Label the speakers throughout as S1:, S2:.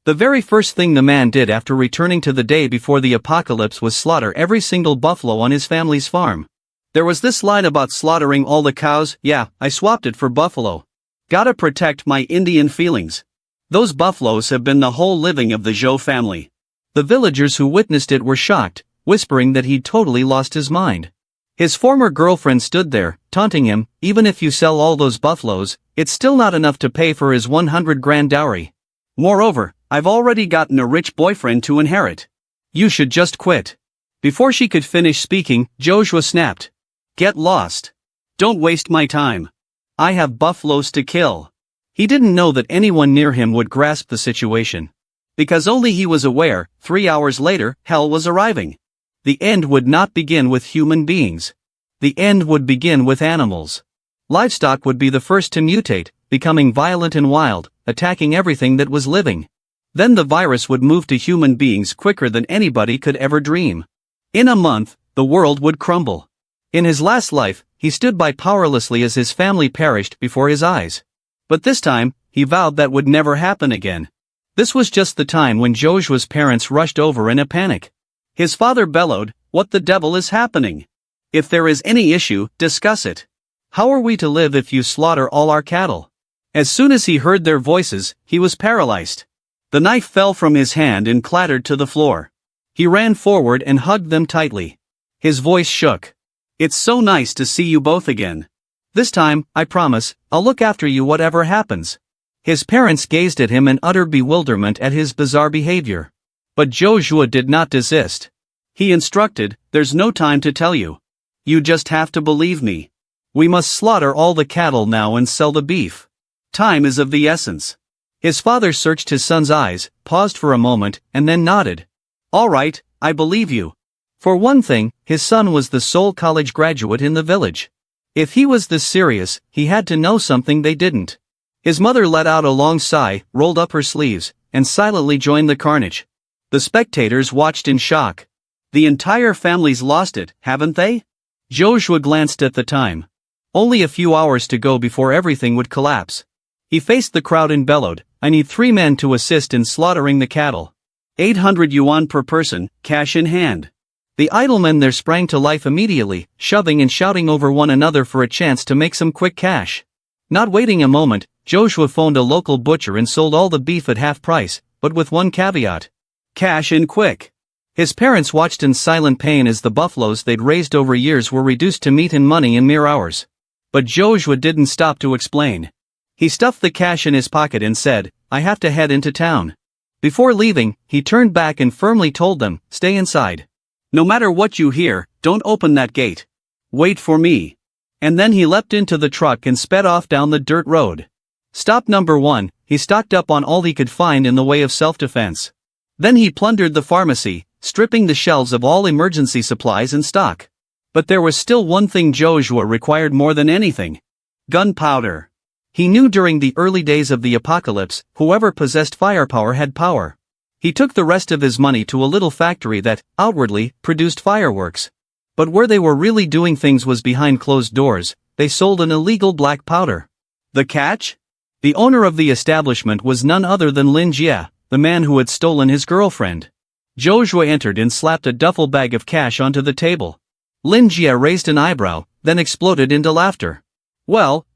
S1: The very first thing the man did after returning to the day before the apocalypse was slaughter every single buffalo on his family's farm. There was this line about slaughtering all the cows. Yeah, I swapped it for buffalo. Gotta protect my Indian feelings. Those buffaloes have been the whole living of the Zhou family. The villagers who witnessed it were shocked, whispering that he'd totally lost his mind. His former girlfriend stood there, taunting him, even if you sell all those buffaloes, it's still not enough to pay for his 100 grand dowry. Moreover, I've already gotten a rich boyfriend to inherit. You should just quit. Before she could finish speaking, Joshua snapped. Get lost. Don't waste my time. I have buffaloes to kill. He didn't know that anyone near him would grasp the situation. Because only he was aware, 3 hours later, hell was arriving. The end would not begin with human beings. The end would begin with animals. Livestock would be the first to mutate, becoming violent and wild, attacking everything that was living. Then the virus would move to human beings quicker than anybody could ever dream. In a month, the world would crumble. In his last life, he stood by powerlessly as his family perished before his eyes. But this time, he vowed that would never happen again. This was just the time when Joshua's parents rushed over in a panic. His father bellowed, "What the devil is happening? If there is any issue, discuss it. How are we to live if you slaughter all our cattle?" As soon as he heard their voices, he was paralyzed. The knife fell from his hand and clattered to the floor. He ran forward and hugged them tightly. His voice shook. "It's so nice to see you both again. This time, I promise, I'll look after you whatever happens." His parents gazed at him in utter bewilderment at his bizarre behavior. But Joshua did not desist. He instructed, "There's no time to tell you. You just have to believe me. We must slaughter all the cattle now and sell the beef. Time is of the essence." His father searched his son's eyes, paused for a moment, and then nodded. "All right, I believe you." For one thing, his son was the sole college graduate in the village. If he was this serious, he had to know something they didn't. His mother let out a long sigh, rolled up her sleeves, and silently joined the carnage. The spectators watched in shock. The entire family's lost it, haven't they? Joshua glanced at the time. Only a few hours to go before everything would collapse. He faced the crowd and bellowed, "I need 3 men to assist in slaughtering the cattle. 800 yuan per person, cash in hand." The idle men there sprang to life immediately, shoving and shouting over one another for a chance to make some quick cash. Not waiting a moment, Joshua phoned a local butcher and sold all the beef at half price, but with one caveat. Cash in quick. His parents watched in silent pain as the buffaloes they'd raised over years were reduced to meat and money in mere hours. But Joshua didn't stop to explain. He stuffed the cash in his pocket and said, "I have to head into town." Before leaving, he turned back and firmly told them, "Stay inside. No matter what you hear, don't open that gate. Wait for me." And then he leapt into the truck and sped off down the dirt road. Stop number 1, he stocked up on all he could find in the way of self-defense. Then he plundered the pharmacy, stripping the shelves of all emergency supplies and stock. But there was still one thing Joshua required more than anything. Gunpowder. He knew during the early days of the apocalypse, whoever possessed firepower had power. He took the rest of his money to a little factory that, outwardly, produced fireworks. But where they were really doing things was behind closed doors. They sold an illegal black powder. The catch? The owner of the establishment was none other than Lin Jie, the man who had stolen his girlfriend. Joshua entered and slapped a duffel bag of cash onto the table. Lin Jie raised an eyebrow, then exploded into laughter. Well.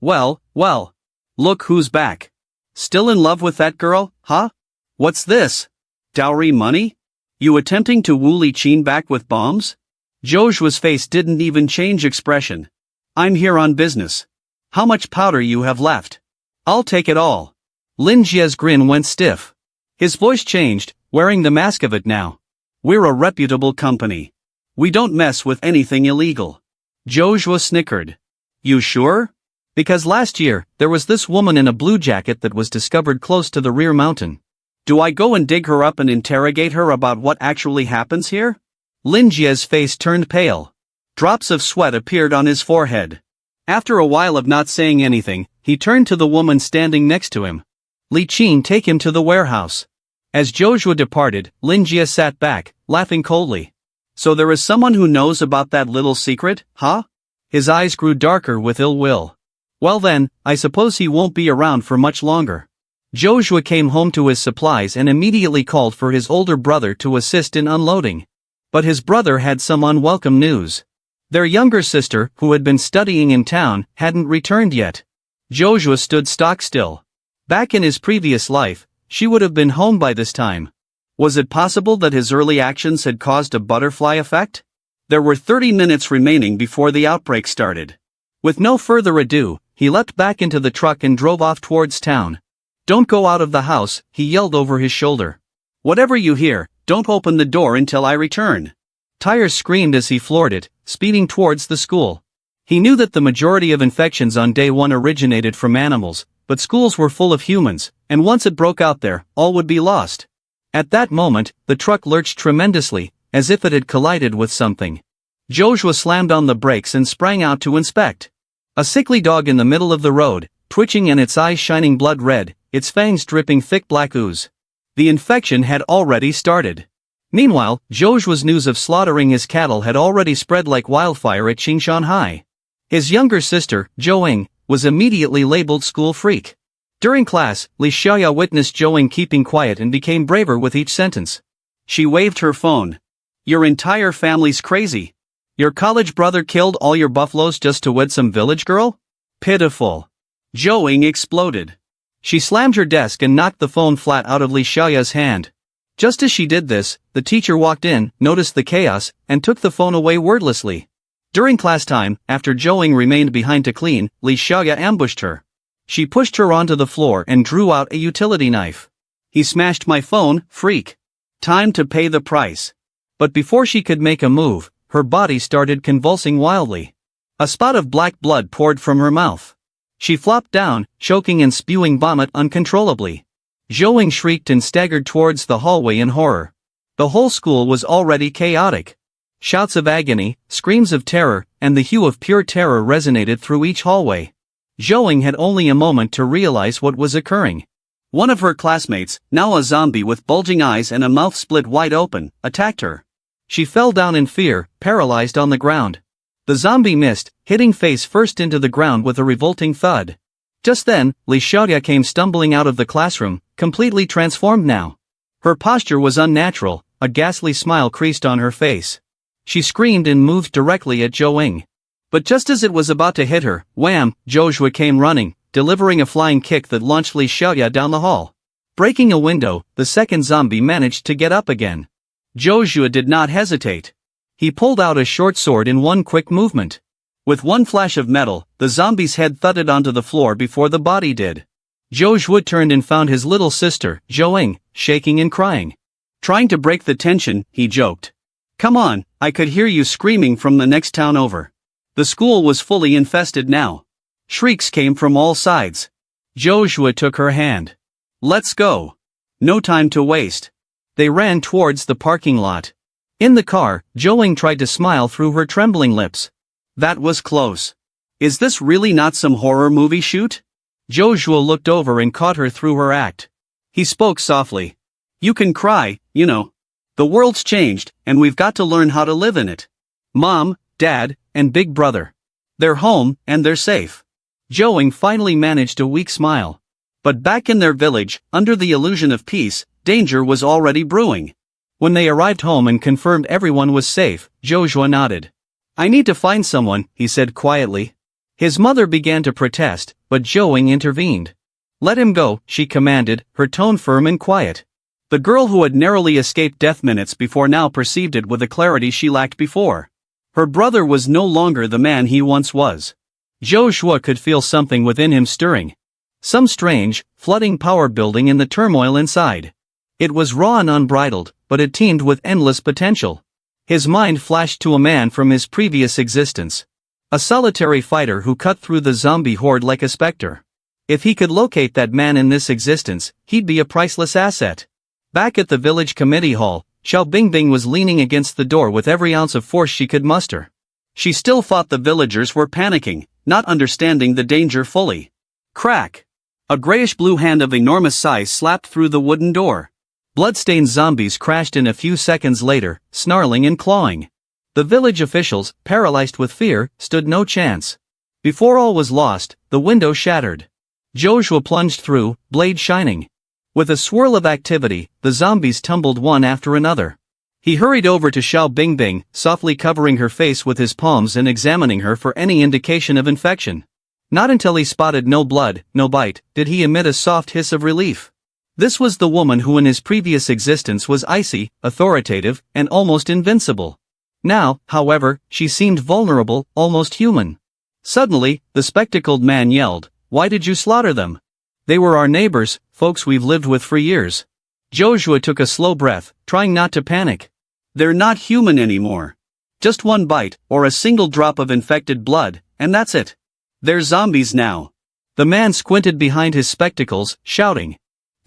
S1: Look who's back. Still in love with that girl, huh? What's this? Dowry money? You attempting to woo Li Qin back with bombs? Joshua's face didn't even change expression. I'm here on business. How much powder you have left? I'll take it all. Lin Jie's grin went stiff. His voice changed, wearing the mask of it now. We're a reputable company. We don't mess with anything illegal. Joshua snickered. You sure? Because last year, there was this woman in a blue jacket that was discovered close to the rear mountain. Do I go and dig her up and interrogate her about what actually happens here? Lin Jie's face turned pale. Drops of sweat appeared on his forehead. After a while of not saying anything, he turned to the woman standing next to him. Li Qin, take him to the warehouse. As Joshua departed, Lin Jie sat back, laughing coldly. So there is someone who knows about that little secret, huh? His eyes grew darker with ill will. Well then, I suppose he won't be around for much longer. Joshua came home to his supplies and immediately called for his older brother to assist in unloading. But his brother had some unwelcome news. Their younger sister, who had been studying in town, hadn't returned yet. Joshua stood stock still. Back in his previous life, she would have been home by this time. Was it possible that his early actions had caused a butterfly effect? There were 30 minutes remaining before the outbreak started. With no further ado, he leapt back into the truck and drove off towards town. "Don't go out of the house," he yelled over his shoulder. "Whatever you hear, don't open the door until I return." Tyre screamed as he floored it, speeding towards the school. He knew that the majority of infections on day one originated from animals, but schools were full of humans, and once it broke out there, all would be lost. At that moment, the truck lurched tremendously, as if it had collided with something. Joshua slammed on the brakes and sprang out to inspect. A sickly dog in the middle of the road, twitching and its eyes shining blood red, its fangs dripping thick black ooze. The infection had already started. Meanwhile, Joshua's news of slaughtering his cattle had already spread like wildfire at Qingshan High. His younger sister, Joing, was immediately labeled school freak. During class, Li Xiaoya witnessed Joing keeping quiet and became braver with each sentence. She waved her phone. "Your entire family's crazy. Your college brother killed all your buffaloes just to wed some village girl? Pitiful." Joing exploded. She slammed her desk and knocked the phone flat out of Li Xiaoya's hand. Just as she did this, the teacher walked in, noticed the chaos, and took the phone away wordlessly. During class time, after Joing remained behind to clean, Li Xiaoya ambushed her. She pushed her onto the floor and drew out a utility knife. "He smashed my phone, freak. Time to pay the price." But before she could make a move, her body started convulsing wildly. A spot of black blood poured from her mouth. She flopped down, choking and spewing vomit uncontrollably. Joing shrieked and staggered towards the hallway in horror. The whole school was already chaotic. Shouts of agony, screams of terror, and the hue of pure terror resonated through each hallway. Joing had only a moment to realize what was occurring. One of her classmates, now a zombie with bulging eyes and a mouth split wide open, attacked her. She fell down in fear, paralyzed on the ground. The zombie missed, hitting face first into the ground with a revolting thud. Just then, Li Xiaoya came stumbling out of the classroom, completely transformed now. Her posture was unnatural, a ghastly smile creased on her face. She screamed and moved directly at Joing. But just as it was about to hit her, wham, Joshua came running, delivering a flying kick that launched Li Xiaoya down the hall. Breaking a window, the second zombie managed to get up again. Joshua did not hesitate. He pulled out a short sword in one quick movement. With one flash of metal, the zombie's head thudded onto the floor before the body did. Joshua turned and found his little sister, Joing, shaking and crying. Trying to break the tension, he joked. "Come on, I could hear you screaming from the next town over." The school was fully infested now. Shrieks came from all sides. Joshua took her hand. "Let's go. No time to waste." They ran towards the parking lot. In the car, Joing tried to smile through her trembling lips. "That was close. Is this really not some horror movie shoot?" Joshua looked over and caught her through her act. He spoke softly. "You can cry, you know. The world's changed, and we've got to learn how to live in it. Mom, Dad, and Big Brother. They're home, and they're safe." Joing finally managed a weak smile. But back in their village, under the illusion of peace, danger was already brewing. When they arrived home and confirmed everyone was safe, Joshua nodded. "I need to find someone," he said quietly. His mother began to protest, but Joing intervened. "Let him go," she commanded, her tone firm and quiet. The girl who had narrowly escaped death minutes before now perceived it with a clarity she lacked before. Her brother was no longer the man he once was. Joshua could feel something within him stirring. Some strange, flooding power building in the turmoil inside. It was raw and unbridled, but it teemed with endless potential. His mind flashed to a man from his previous existence. A solitary fighter who cut through the zombie horde like a specter. If he could locate that man in this existence, he'd be a priceless asset. Back at the village committee hall, Xiao Bingbing was leaning against the door with every ounce of force she could muster. She still thought the villagers were panicking, not understanding the danger fully. Crack! A grayish-blue hand of enormous size slapped through the wooden door. Bloodstained zombies crashed in a few seconds later, snarling and clawing. The village officials, paralyzed with fear, stood no chance. Before all was lost, the window shattered. Joshua plunged through, blade shining. With a swirl of activity, the zombies tumbled one after another. He hurried over to Xiao Bingbing, softly covering her face with his palms and examining her for any indication of infection. Not until he spotted no blood, no bite, did he emit a soft hiss of relief. This was the woman who in his previous existence was icy, authoritative, and almost invincible. Now, however, she seemed vulnerable, almost human. Suddenly, the spectacled man yelled, "Why did you slaughter them? They were our neighbors, folks we've lived with for years." Joshua took a slow breath, trying not to panic. "They're not human anymore. Just one bite, or a single drop of infected blood, and that's it. They're zombies now." The man squinted behind his spectacles, shouting,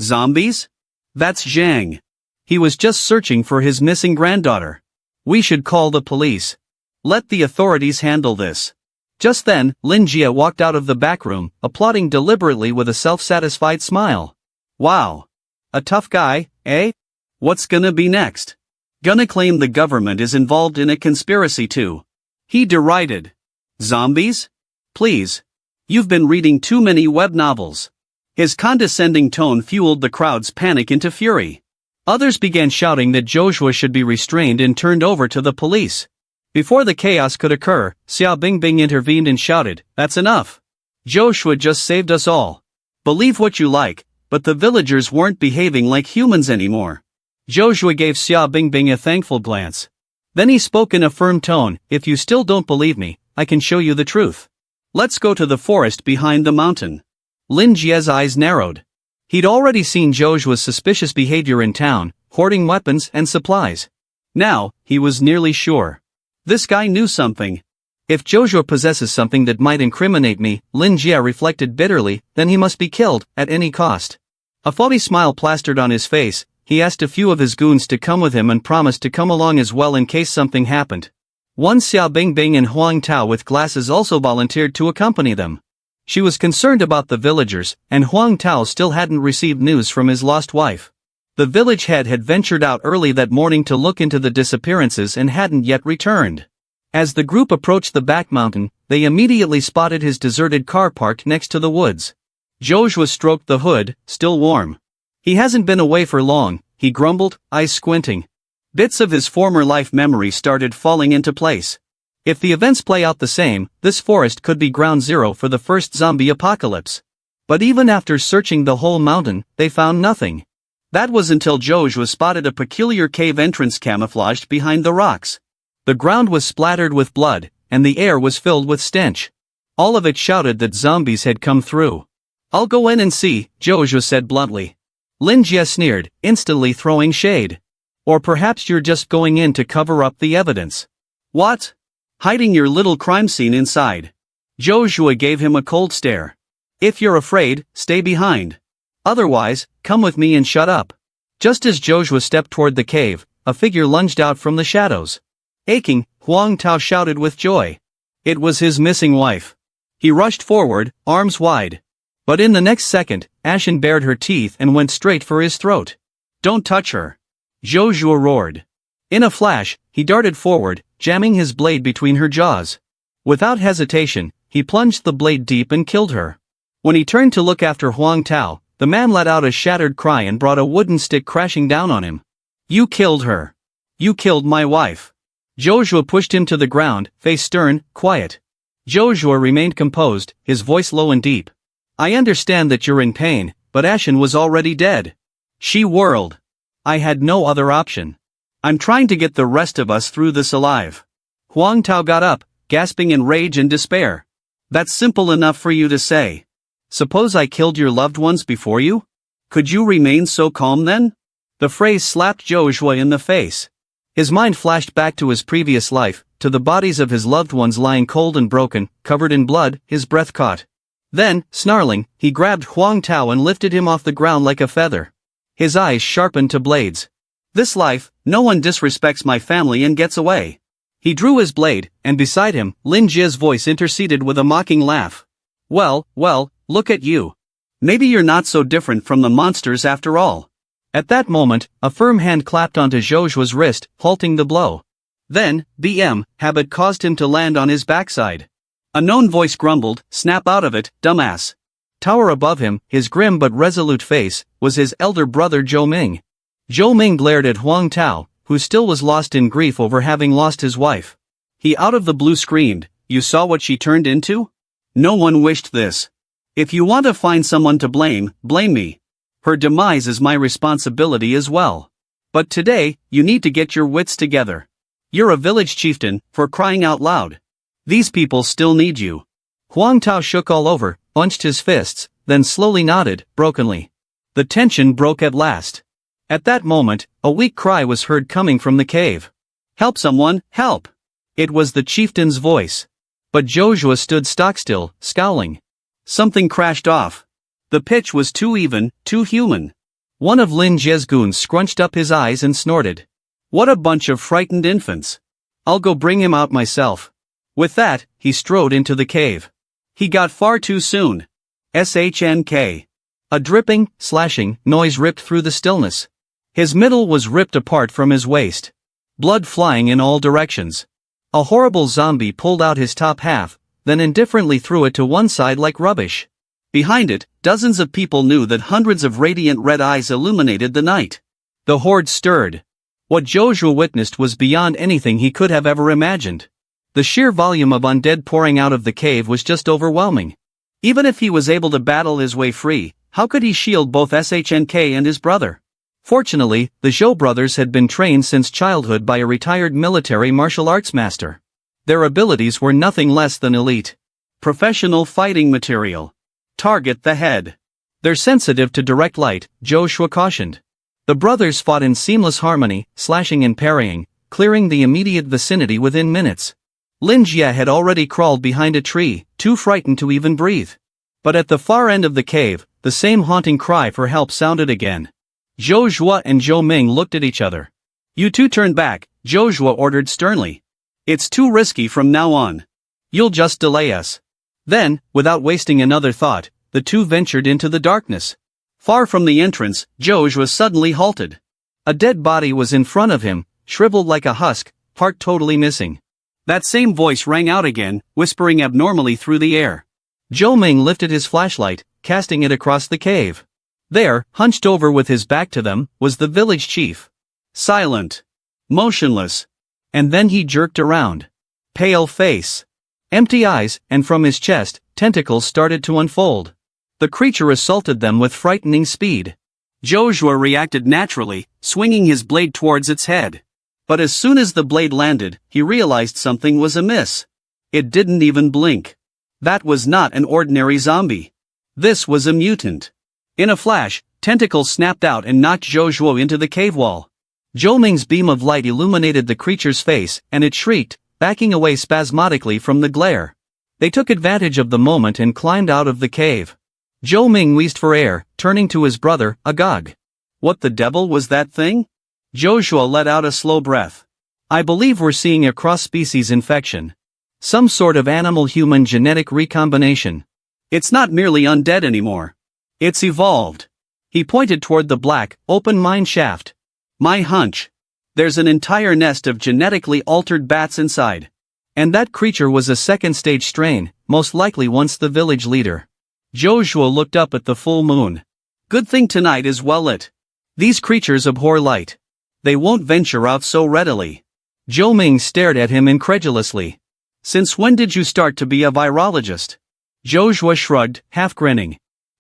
S1: "Zombies? That's Zhang. He was just searching for his missing granddaughter. We should call the police. Let the authorities handle this." Just then, Lin Jia walked out of the back room, applauding deliberately with a self-satisfied smile. "Wow. A tough guy, eh? What's gonna be next? Gonna claim the government is involved in a conspiracy too?" He derided. "Zombies? Please. You've been reading too many web novels." His condescending tone fueled the crowd's panic into fury. Others began shouting that Joshua should be restrained and turned over to the police. Before the chaos could occur, Xiao Bingbing intervened and shouted, "That's enough. Joshua just saved us all. Believe what you like, but the villagers weren't behaving like humans anymore." Joshua gave Xiao Bingbing a thankful glance. Then he spoke in a firm tone, "If you still don't believe me, I can show you the truth. Let's go to the forest behind the mountain." Lin Jia's eyes narrowed. He'd already seen Joshua's suspicious behavior in town, hoarding weapons and supplies. Now, he was nearly sure. This guy knew something. If Joshua possesses something that might incriminate me, Lin Jia reflected bitterly, then he must be killed, at any cost. A phony smile plastered on his face. He asked a few of his goons to come with him and promised to come along as well in case something happened. One Xiao Bingbing and Huang Tao with glasses also volunteered to accompany them. She was concerned about the villagers, and Huang Tao still hadn't received news from his lost wife. The village head had ventured out early that morning to look into the disappearances and hadn't yet returned. As the group approached the back mountain, they immediately spotted his deserted car parked next to the woods. Joshua stroked the hood, still warm. "He hasn't been away for long," he grumbled, eyes squinting. Bits of his former life memory started falling into place. If the events play out the same, this forest could be ground zero for the first zombie apocalypse. But even after searching the whole mountain, they found nothing. That was until Joshua spotted a peculiar cave entrance camouflaged behind the rocks. The ground was splattered with blood, and the air was filled with stench. All of it shouted that zombies had come through. "I'll go in and see," Joshua said bluntly. Lin Jia sneered, instantly throwing shade. "Or perhaps you're just going in to cover up the evidence." "What? Hiding your little crime scene inside?" Joshua gave him a cold stare. "If you're afraid, stay behind. Otherwise, come with me and shut up." Just as Joshua stepped toward the cave, a figure lunged out from the shadows. Aching, Huang Tao shouted with joy. It was his missing wife. He rushed forward, arms wide. But in the next second, Ashen bared her teeth and went straight for his throat. "Don't touch her!" Joshua roared. In a flash, he darted forward, jamming his blade between her jaws. Without hesitation, he plunged the blade deep and killed her. When he turned to look after Huang Tao, the man let out a shattered cry and brought a wooden stick crashing down on him. "You killed her. You killed my wife." Joshua pushed him to the ground, face stern, quiet. Joshua remained composed, his voice low and deep. "I understand that you're in pain, but Ashen was already dead. She whirled. I had no other option. I'm trying to get the rest of us through this alive." Huang Tao got up, gasping in rage and despair. "That's simple enough for you to say. Suppose I killed your loved ones before you? Could you remain so calm then?" The phrase slapped Joshua in the face. His mind flashed back to his previous life, to the bodies of his loved ones lying cold and broken, covered in blood, his breath caught. Then, snarling, he grabbed Huang Tao and lifted him off the ground like a feather. His eyes sharpened to blades. "This life, no one disrespects my family and gets away." He drew his blade, and beside him, Lin Jia's voice interceded with a mocking laugh. Well, look at you. Maybe you're not so different from the monsters after all." At that moment, a firm hand clapped onto Joshua's wrist, halting the blow. Then, habit caused him to land on his backside. A known voice grumbled, "Snap out of it, dumbass. Tower above him, his grim but resolute face, was his elder brother Zhou Ming. Zhou Ming glared at Huang Tao, who still was lost in grief over having lost his wife. He out of the blue screamed, "You saw what she turned into? No one wished this. If you want to find someone to blame, blame me. Her demise is my responsibility as well. But today, you need to get your wits together. You're a village chieftain, for crying out loud. These people still need you." Huang Tao shook all over, bunched his fists, then slowly nodded, brokenly. The tension broke at last. At that moment, a weak cry was heard coming from the cave. "Help someone, help!" It was the chieftain's voice. But Joshua stood stock-still, scowling. Something crashed off. The pitch was too even, too human. One of Lin Jie's goons scrunched up his eyes and snorted. "What a bunch of frightened infants. I'll go bring him out myself." With that, he strode into the cave. He got far too soon. SHNK. A dripping, slashing noise ripped through the stillness. His middle was ripped apart from his waist. Blood flying in all directions. A horrible zombie pulled out his top half, then indifferently threw it to one side like rubbish. Behind it, dozens of people knew that hundreds of radiant red eyes illuminated the night. The horde stirred. What Joshua witnessed was beyond anything he could have ever imagined. The sheer volume of undead pouring out of the cave was just overwhelming. Even if he was able to battle his way free, how could he shield both SHNK and his brother? Fortunately, the Zhou brothers had been trained since childhood by a retired military martial arts master. Their abilities were nothing less than elite. Professional fighting material. Target the head. They're sensitive to direct light, Joshua cautioned. The brothers fought in seamless harmony, slashing and parrying, clearing the immediate vicinity within minutes. Lin Jie had already crawled behind a tree, too frightened to even breathe. But at the far end of the cave, the same haunting cry for help sounded again. Joshua and Zhou Ming looked at each other. "You two turn back," Joshua ordered sternly. "It's too risky from now on. You'll just delay us." Then, without wasting another thought, the two ventured into the darkness. Far from the entrance, Joshua suddenly halted. A dead body was in front of him, shriveled like a husk, part totally missing. That same voice rang out again, whispering abnormally through the air. Zhou Ming lifted his flashlight, casting it across the cave. There, hunched over with his back to them, was the village chief. Silent. Motionless. And then he jerked around. Pale face. Empty eyes, and from his chest, tentacles started to unfold. The creature assaulted them with frightening speed. Joshua reacted naturally, swinging his blade towards its head. But as soon as the blade landed, he realized something was amiss. It didn't even blink. That was not an ordinary zombie. This was a mutant. In a flash, tentacles snapped out and knocked Joshua into the cave wall. Zhou Ming's beam of light illuminated the creature's face, and it shrieked, backing away spasmodically from the glare. They took advantage of the moment and climbed out of the cave. Zhou Ming wheezed for air, turning to his brother, agog. "What the devil was that thing?" Joshua let out a slow breath. "I believe we're seeing a cross-species infection. Some sort of animal-human genetic recombination. It's not merely undead anymore. It's evolved." He pointed toward the black, open mine shaft. "My hunch. There's an entire nest of genetically altered bats inside. And that creature was a second-stage strain, most likely once the village leader." Joshua looked up at the full moon. "Good thing tonight is well lit. These creatures abhor light. They won't venture out so readily." Zhou Ming stared at him incredulously. "Since when did you start to be a virologist?" Joshua shrugged, half grinning.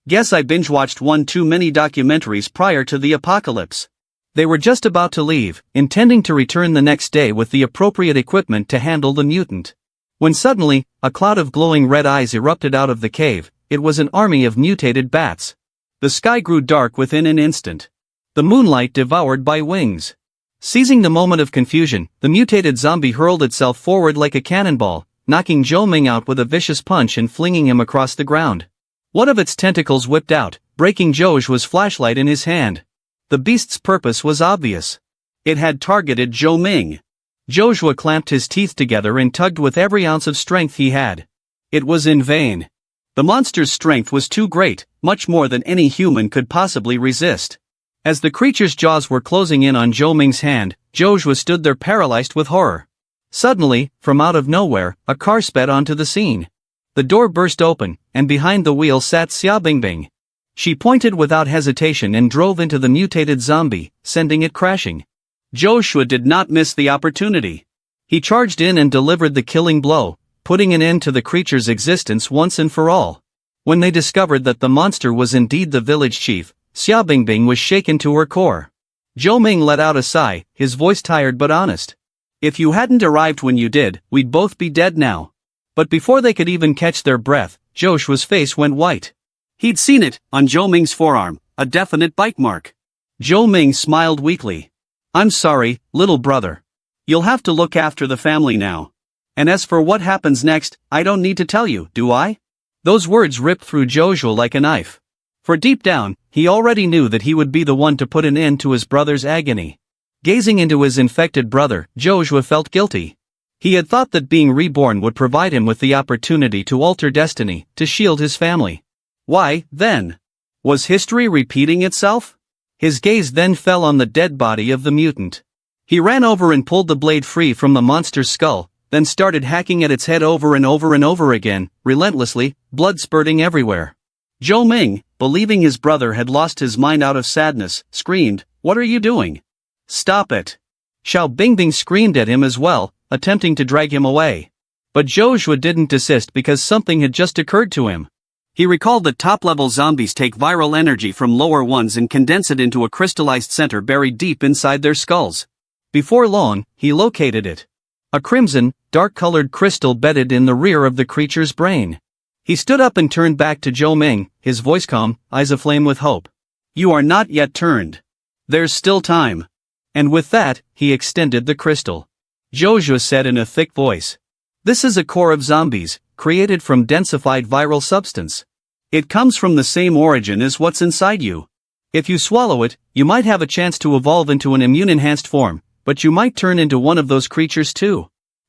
S1: "Guess I binge-watched one too many documentaries prior to the apocalypse." They were just about to leave, intending to return the next day with the appropriate equipment to handle the mutant. When suddenly, a cloud of glowing red eyes erupted out of the cave. It was an army of mutated bats. The sky grew dark within an instant. The moonlight devoured by wings. Seizing the moment of confusion, the mutated zombie hurled itself forward like a cannonball, knocking Zhou Ming out with a vicious punch and flinging him across the ground. One of its tentacles whipped out, breaking Joshua's flashlight in his hand. The beast's purpose was obvious. It had targeted Zhou Ming. Joshua clamped his teeth together and tugged with every ounce of strength he had. It was in vain. The monster's strength was too great, much more than any human could possibly resist. As the creature's jaws were closing in on Zhou Ming's hand, Joshua stood there paralyzed with horror. Suddenly, from out of nowhere, a car sped onto the scene. The door burst open, and behind the wheel sat Xia Bingbing. She pointed without hesitation and drove into the mutated zombie, sending it crashing. Joshua did not miss the opportunity. He charged in and delivered the killing blow, putting an end to the creature's existence once and for all. When they discovered that the monster was indeed the village chief, Xia Bingbing was shaken to her core. Zhou Ming let out a sigh, his voice tired but honest. If you hadn't arrived when you did, we'd both be dead now. But before they could even catch their breath, Joshua's face went white. He'd seen it, on Zhou Ming's forearm, a definite bite mark. Zhou Ming smiled weakly. I'm sorry, little brother. You'll have to look after the family now. And as for what happens next, I don't need to tell you, do I? Those words ripped through Joshua like a knife. For deep down, he already knew that he would be the one to put an end to his brother's agony. Gazing into his infected brother, Joshua felt guilty. He had thought that being reborn would provide him with the opportunity to alter destiny, to shield his family. Why, then? Was history repeating itself? His gaze then fell on the dead body of the mutant. He ran over and pulled the blade free from the monster's skull, then started hacking at its head over and over and over again, relentlessly, blood spurting everywhere. Zhou Ming, believing his brother had lost his mind out of sadness, screamed, "What are you doing? Stop it!" Xiao Bingbing screamed at him as well, attempting to drag him away. But Joshua didn't desist because something had just occurred to him. He recalled that top-level zombies take viral energy from lower ones and condense it into a crystallized center buried deep inside their skulls. Before long, he located it. A crimson, dark-colored crystal bedded in the rear of the creature's brain. He stood up and turned back to Zhou Ming, his voice calm, eyes aflame with hope. You are not yet turned. There's still time. And with that, he extended the crystal. Joshua said in a thick voice. This is a core of zombies, created from densified viral substance. It comes from the same origin as what's inside you. If you swallow it, you might have a chance to evolve into an immune-enhanced form, but you might turn into one of those creatures too.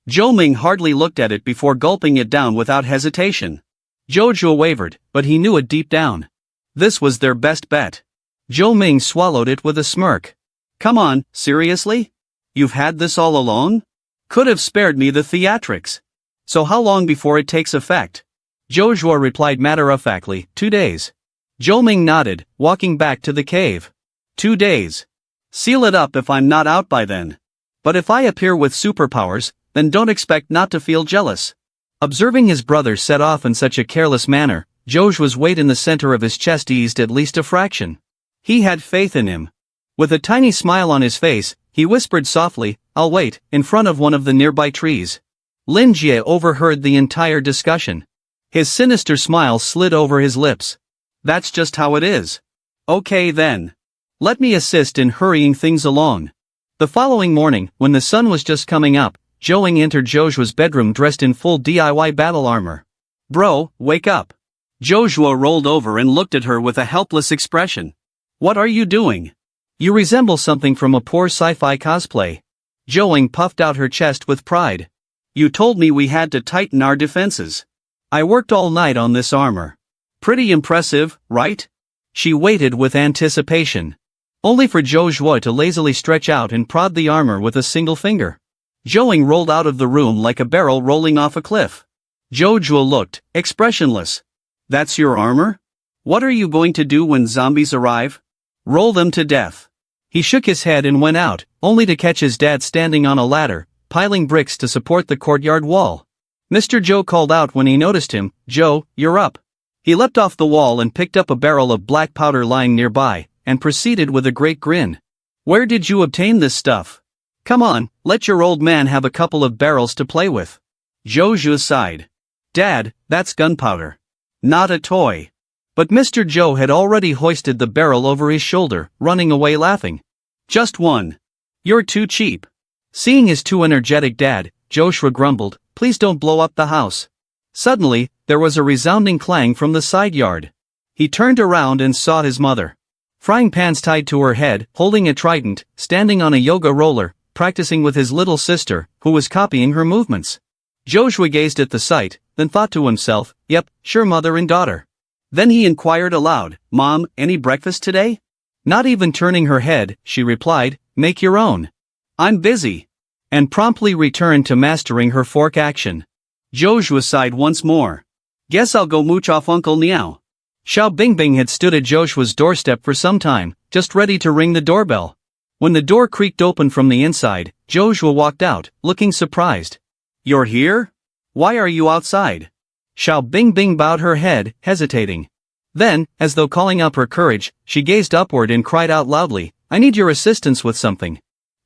S1: Zhou Ming hardly looked at it before gulping it down without hesitation. Joshua wavered, but he knew it deep down. This was their best bet. Zhou Ming swallowed it with a smirk. Come on, seriously? You've had this all alone? Could have spared me the theatrics. So how long before it takes effect? Joshua replied matter-of-factly, 2 days. Zhou Ming nodded, walking back to the cave. 2 days. Seal it up if I'm not out by then. But if I appear with superpowers, then don't expect not to feel jealous. Observing his brother set off in such a careless manner, Joshua's weight in the center of his chest eased at least a fraction. He had faith in him. With a tiny smile on his face, he whispered softly, I'll wait, in front of one of the nearby trees. Lin Jie overheard the entire discussion. His sinister smile slid over his lips. That's just how it is. Okay then. Let me assist in hurrying things along. The following morning, when the sun was just coming up, Zhou Ming entered Joshua's bedroom dressed in full DIY battle armor. Bro, wake up. Joshua rolled over and looked at her with a helpless expression. What are you doing? You resemble something from a poor sci-fi cosplay. Zhou Ming puffed out her chest with pride. You told me we had to tighten our defenses. I worked all night on this armor. Pretty impressive, right? She waited with anticipation. Only for Joshua to lazily stretch out and prod the armor with a single finger. Zhou Ming rolled out of the room like a barrel rolling off a cliff. Joshua looked, expressionless. That's your armor? What are you going to do when zombies arrive? Roll them to death. He shook his head and went out, only to catch his dad standing on a ladder, piling bricks to support the courtyard wall. Mr. Zhou called out when he noticed him, Zhou, you're up. He leapt off the wall and picked up a barrel of black powder lying nearby, and proceeded with a great grin. Where did you obtain this stuff? Come on, let your old man have a couple of barrels to play with. Joshua sighed. Dad, that's gunpowder. Not a toy. But Mr. Zhou had already hoisted the barrel over his shoulder, running away laughing. Just one. You're too cheap. Seeing his too energetic dad, Joshua grumbled, please don't blow up the house. Suddenly, there was a resounding clang from the side yard. He turned around and saw his mother. Frying pans tied to her head, holding a trident, standing on a yoga roller, practicing with his little sister, who was copying her movements. Joshua gazed at the sight, then thought to himself, yep, sure mother and daughter. Then he inquired aloud, Mom, any breakfast today? Not even turning her head, she replied, make your own. I'm busy. And promptly returned to mastering her fork action. Joshua sighed once more. Guess I'll go mooch off Uncle Niao. Xiao Bingbing had stood at Joshua's doorstep for some time, just ready to ring the doorbell. When the door creaked open from the inside, Joshua walked out, looking surprised. You're here? Why are you outside? Xiao Bingbing bowed her head, hesitating. Then, as though calling up her courage, she gazed upward and cried out loudly, I need your assistance with something.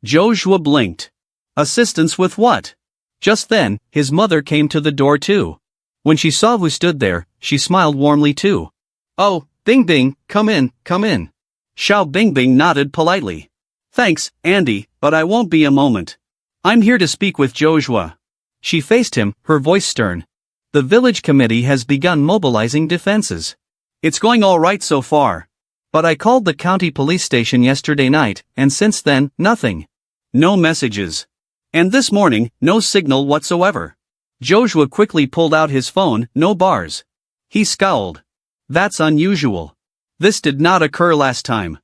S1: Joshua blinked. Assistance with what? Just then, his mother came to the door too. When she saw who stood there, she smiled warmly too. Oh, Bingbing, come in, come in. Xiao Bingbing nodded politely. Thanks, Andy, but I won't be a moment. I'm here to speak with Joshua. She faced him, her voice stern. The village committee has begun mobilizing defenses. It's going all right so far. But I called the county police station yesterday night, and since then, nothing. No messages. And this morning, no signal whatsoever. Joshua quickly pulled out his phone, no bars. He scowled. That's unusual. This did not occur last time.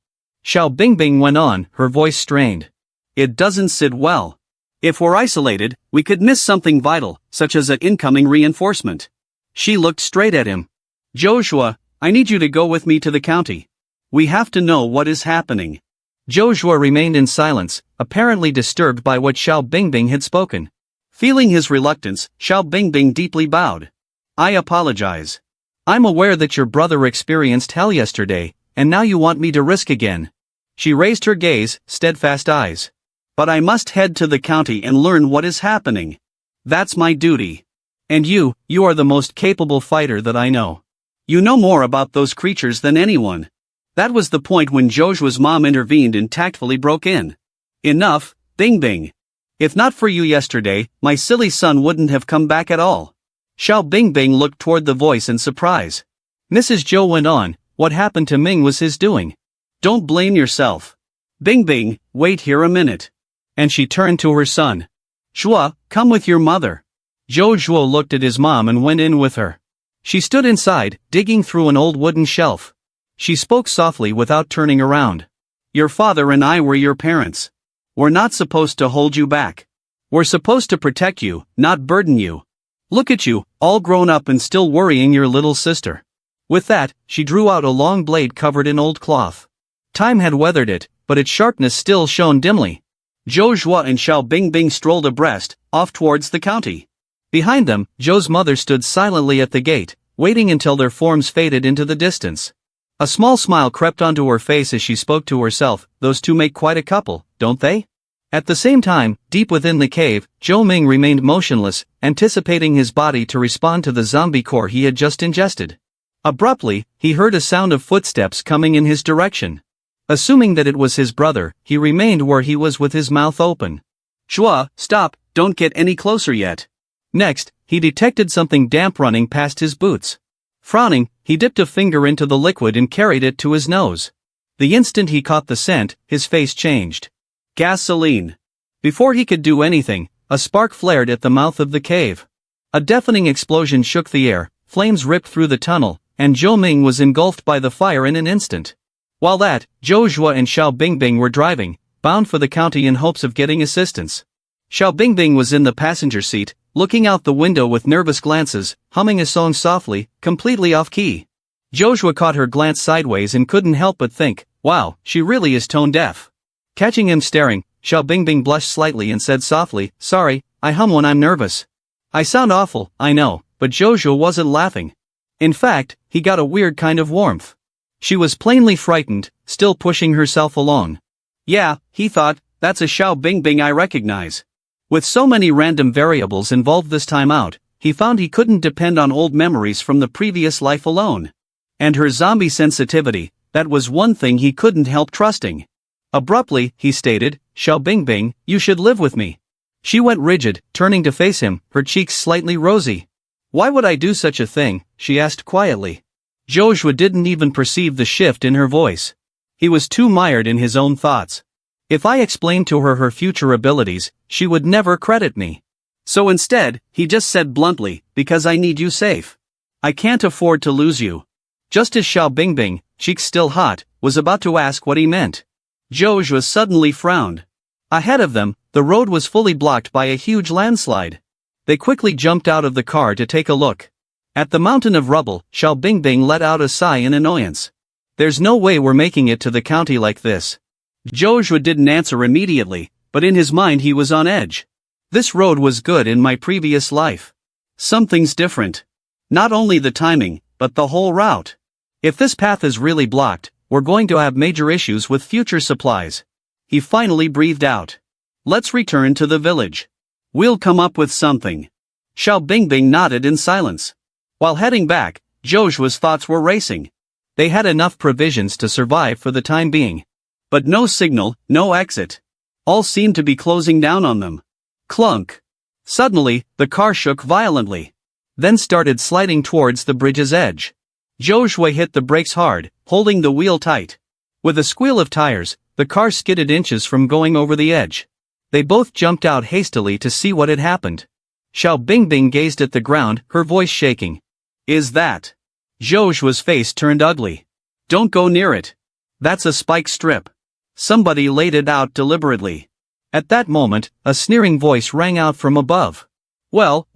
S1: Xiao Bingbing went on, her voice strained. It doesn't sit well. If we're isolated, we could miss something vital, such as an incoming reinforcement. She looked straight at him. Joshua, I need you to go with me to the county. We have to know what is happening. Joshua remained in silence, apparently disturbed by what Xiao Bingbing had spoken. Feeling his reluctance, Xiao Bingbing deeply bowed. I apologize. I'm aware that your brother experienced hell yesterday, and now you want me to risk again. She raised her gaze, steadfast eyes. But I must head to the county and learn what is happening. That's my duty. And you are the most capable fighter that I know. You know more about those creatures than anyone. That was the point when Joshua's mom intervened and tactfully broke in. Enough, Bingbing. If not for you yesterday, my silly son wouldn't have come back at all. Xiao Bingbing looked toward the voice in surprise. Mrs. Zhou went on, what happened to Ming was his doing. Don't blame yourself. Bingbing, wait here a minute. And she turned to her son. Zhua, come with your mother. Zhou Zhuo looked at his mom and went in with her. She stood inside, digging through an old wooden shelf. She spoke softly without turning around. Your father and I were your parents. We're not supposed to hold you back. We're supposed to protect you, not burden you. Look at you, all grown up and still worrying your little sister. With that, she drew out a long blade covered in old cloth. Time had weathered it, but its sharpness still shone dimly. Zhou Zhuo and Xiao Bingbing strolled abreast, off towards the county. Behind them, Zhou's mother stood silently at the gate, waiting until their forms faded into the distance. A small smile crept onto her face as she spoke to herself, those two make quite a couple, don't they? At the same time, deep within the cave, Zhou Ming remained motionless, anticipating his body to respond to the zombie core he had just ingested. Abruptly, he heard a sound of footsteps coming in his direction. Assuming that it was his brother, he remained where he was with his mouth open. Zhua, stop, don't get any closer yet. Next, he detected something damp running past his boots. Frowning, he dipped a finger into the liquid and carried it to his nose. The instant he caught the scent, his face changed. Gasoline. Before he could do anything, a spark flared at the mouth of the cave. A deafening explosion shook the air, flames ripped through the tunnel, and Zhou Ming was engulfed by the fire in an instant. While that, Zhou Zhuo and Xiao Bingbing were driving, bound for the county in hopes of getting assistance. Xiao Bingbing was in the passenger seat, looking out the window with nervous glances, humming a song softly, completely off-key. Joshua caught her glance sideways and couldn't help but think, wow, she really is tone-deaf. Catching him staring, Xiao Bingbing blushed slightly and said softly, sorry, I hum when I'm nervous. I sound awful, I know, but Joshua wasn't laughing. In fact, he got a weird kind of warmth. She was plainly frightened, still pushing herself along. Yeah, he thought, that's a Xiao Bingbing I recognize. With so many random variables involved this time out, he found he couldn't depend on old memories from the previous life alone. And her zombie sensitivity, that was one thing he couldn't help trusting. Abruptly, he stated, Xiao Bingbing, you should live with me. She went rigid, turning to face him, her cheeks slightly rosy. Why would I do such a thing? She asked quietly. Joshua didn't even perceive the shift in her voice. He was too mired in his own thoughts. If I explained to her her future abilities, she would never credit me. So instead, he just said bluntly, because I need you safe. I can't afford to lose you. Just as Xiao Bingbing, cheeks still hot, was about to ask what he meant. Joshua suddenly frowned. Ahead of them, the road was fully blocked by a huge landslide. They quickly jumped out of the car to take a look. At the mountain of rubble, Xiao Bingbing let out a sigh in annoyance. There's no way we're making it to the county like this. Joshua didn't answer immediately, but in his mind he was on edge. This road was good in my previous life. Something's different. Not only the timing, but the whole route. If this path is really blocked, we're going to have major issues with future supplies. He finally breathed out. Let's return to the village. We'll come up with something. Xiao Bingbing nodded in silence. While heading back, Joshua's thoughts were racing. They had enough provisions to survive for the time being. But no signal, no exit. All seemed to be closing down on them. Clunk. Suddenly, the car shook violently. Then started sliding towards the bridge's edge. Joshua hit the brakes hard, holding the wheel tight. With a squeal of tires, the car skidded inches from going over the edge. They both jumped out hastily to see what had happened. Xiao Bingbing gazed at the ground, her voice shaking. Is that? Joshua's face turned ugly. Don't go near it. That's a spike strip. Somebody laid it out deliberately. At that moment, a sneering voice rang out from above. Well,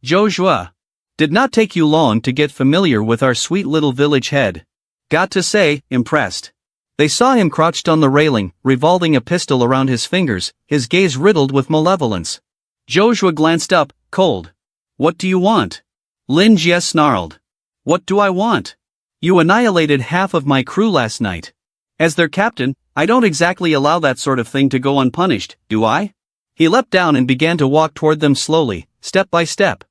S1: Joshua. Did not take you long to get familiar with our sweet little village head. Got to say, impressed. They saw him crouched on the railing, revolving a pistol around his fingers, his gaze riddled with malevolence. Joshua glanced up, cold. What do you want? Lin Jie snarled. What do I want? You annihilated half of my crew last night. As their captain, I don't exactly allow that sort of thing to go unpunished, do I? He leapt down and began to walk toward them slowly, step by step.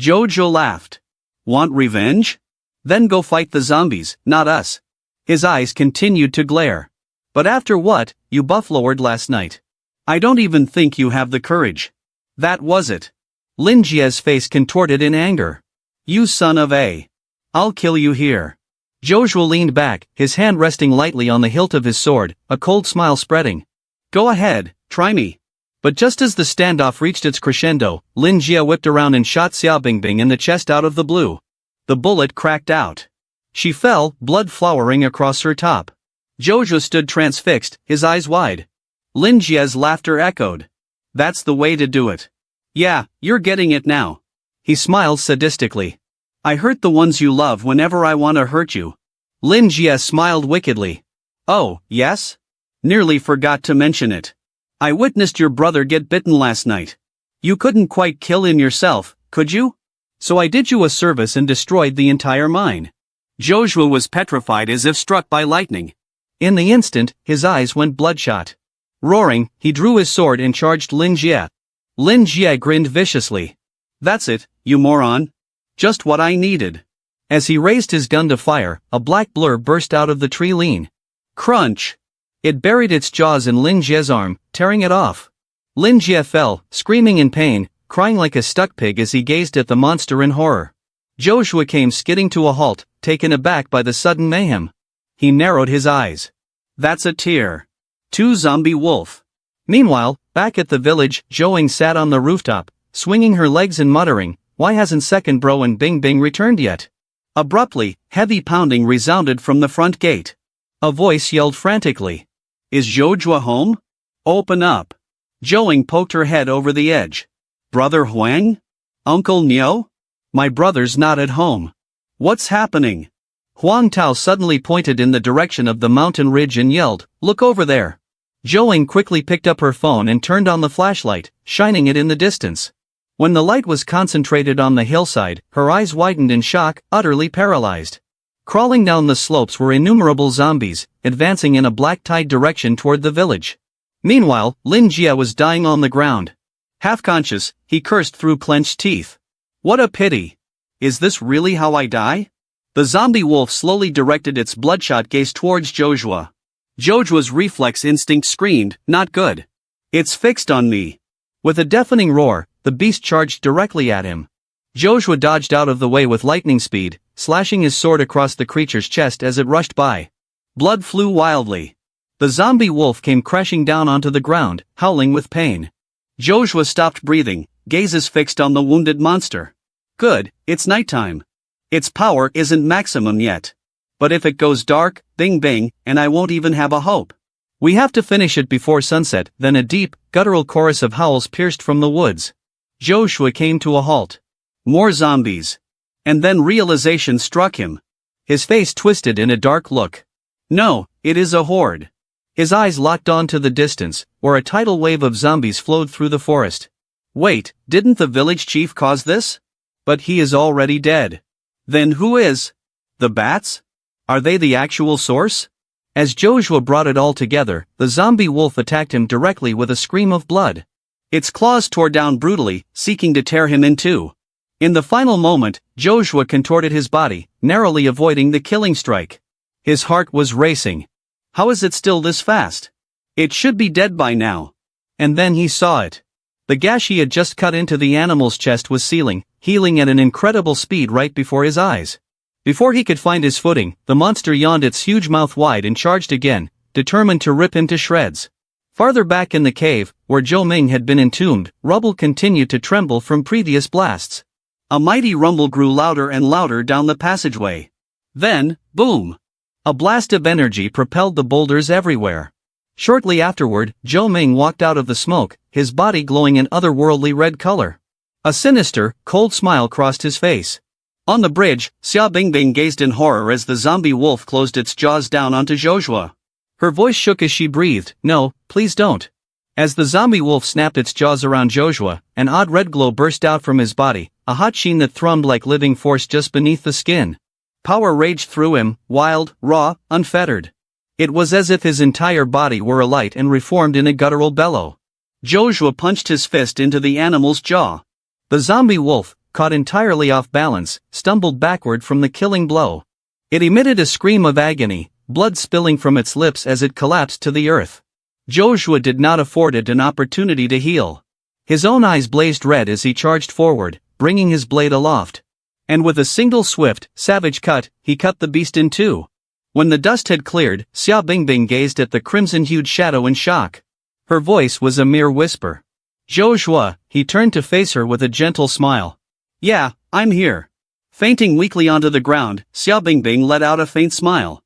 S1: Jojo laughed. Want revenge? Then go fight the zombies, not us. His eyes continued to glare. But after what you buffaloed last night? I don't even think you have the courage. That was it. Lin Jie's face contorted in anger. You son of a. I'll kill you here. Joshua leaned back, his hand resting lightly on the hilt of his sword, a cold smile spreading. Go ahead, try me. But just as the standoff reached its crescendo, Lin Jie whipped around and shot Xiao Bingbing in the chest out of the blue. The bullet cracked out. She fell, blood flowering across her top. Joshua stood transfixed, his eyes wide. Lin Jie's laughter echoed. That's the way to do it. Yeah, you're getting it now. He smiled sadistically. I hurt the ones you love whenever I want to hurt you. Lin Jie smiled wickedly. Oh, yes? Nearly forgot to mention it. I witnessed your brother get bitten last night. You couldn't quite kill him yourself, could you? So I did you a service and destroyed the entire mine. Joshua was petrified as if struck by lightning. In the instant, his eyes went bloodshot. Roaring, he drew his sword and charged Lin Jie. Lin Jie grinned viciously. That's it, you moron. Just what I needed. As he raised his gun to fire, a black blur burst out of the tree lean. Crunch! It buried its jaws in Lin Jie's arm, tearing it off. Lin Jie fell, screaming in pain, crying like a stuck pig as he gazed at the monster in horror. Joshua came skidding to a halt, taken aback by the sudden mayhem. He narrowed his eyes. That's a tear. 2 zombie wolf. Meanwhile, back at the village, Joing sat on the rooftop, swinging her legs and muttering, why hasn't second bro and Bingbing returned yet? Abruptly, heavy pounding resounded from the front gate. A voice yelled frantically. Is Joshua home? Open up. Joing poked her head over the edge. Brother Huang? Uncle Nio? My brother's not at home. What's happening? Huang Tao suddenly pointed in the direction of the mountain ridge and yelled, look over there. Joing quickly picked up her phone and turned on the flashlight, shining it in the distance. When the light was concentrated on the hillside, her eyes widened in shock, utterly paralyzed. Crawling down the slopes were innumerable zombies, advancing in a black-tide direction toward the village. Meanwhile, Lin Jie was dying on the ground. Half-conscious, he cursed through clenched teeth. What a pity. Is this really how I die? The zombie wolf slowly directed its bloodshot gaze towards Joshua. Joshua's reflex instinct screamed, not good. It's fixed on me. With a deafening roar, the beast charged directly at him. Joshua dodged out of the way with lightning speed, slashing his sword across the creature's chest as it rushed by. Blood flew wildly. The zombie wolf came crashing down onto the ground, howling with pain. Joshua stopped breathing, gazes fixed on the wounded monster. Good, it's nighttime. Its power isn't maximum yet. But if it goes dark, bing bing, and I won't even have a hope. We have to finish it before sunset. Then a deep, guttural chorus of howls pierced from the woods. Joshua came to a halt. More zombies. And then realization struck him. His face twisted in a dark look. No, it is a horde. His eyes locked on to the distance, where a tidal wave of zombies flowed through the forest. Wait, didn't the village chief cause this? But he is already dead. Then who is? The bats? Are they the actual source? As Joshua brought it all together, the zombie wolf attacked him directly with a scream of blood. Its claws tore down brutally, seeking to tear him in two. In the final moment, Joshua contorted his body, narrowly avoiding the killing strike. His heart was racing. How is it still this fast? It should be dead by now. And then he saw it. The gash he had just cut into the animal's chest was sealing, healing at an incredible speed right before his eyes. Before he could find his footing, the monster yawned its huge mouth wide and charged again, determined to rip him to shreds. Farther back in the cave, where Zhou Ming had been entombed, rubble continued to tremble from previous blasts. A mighty rumble grew louder and louder down the passageway. Then, boom! A blast of energy propelled the boulders everywhere. Shortly afterward, Zhou Ming walked out of the smoke, his body glowing an otherworldly red color. A sinister, cold smile crossed his face. On the bridge, Xia Bingbing gazed in horror as the zombie wolf closed its jaws down onto Joshua. Her voice shook as she breathed, "No, please don't." As the zombie wolf snapped its jaws around Joshua, an odd red glow burst out from his body, a hot sheen that thrummed like living force just beneath the skin. Power raged through him, wild, raw, unfettered. It was as if his entire body were alight and reformed in a guttural bellow. Joshua punched his fist into the animal's jaw. The zombie wolf, caught entirely off balance, stumbled backward from the killing blow. It emitted a scream of agony, blood spilling from its lips as it collapsed to the earth. Joshua did not afford it an opportunity to heal. His own eyes blazed red as he charged forward, bringing his blade aloft. And with a single swift, savage cut, he cut the beast in two. When the dust had cleared, Xia Bingbing gazed at the crimson-hued shadow in shock. Her voice was a mere whisper. "Joshua," he turned to face her with a gentle smile. "Yeah, I'm here." Fainting weakly onto the ground, Xia Bingbing let out a faint smile.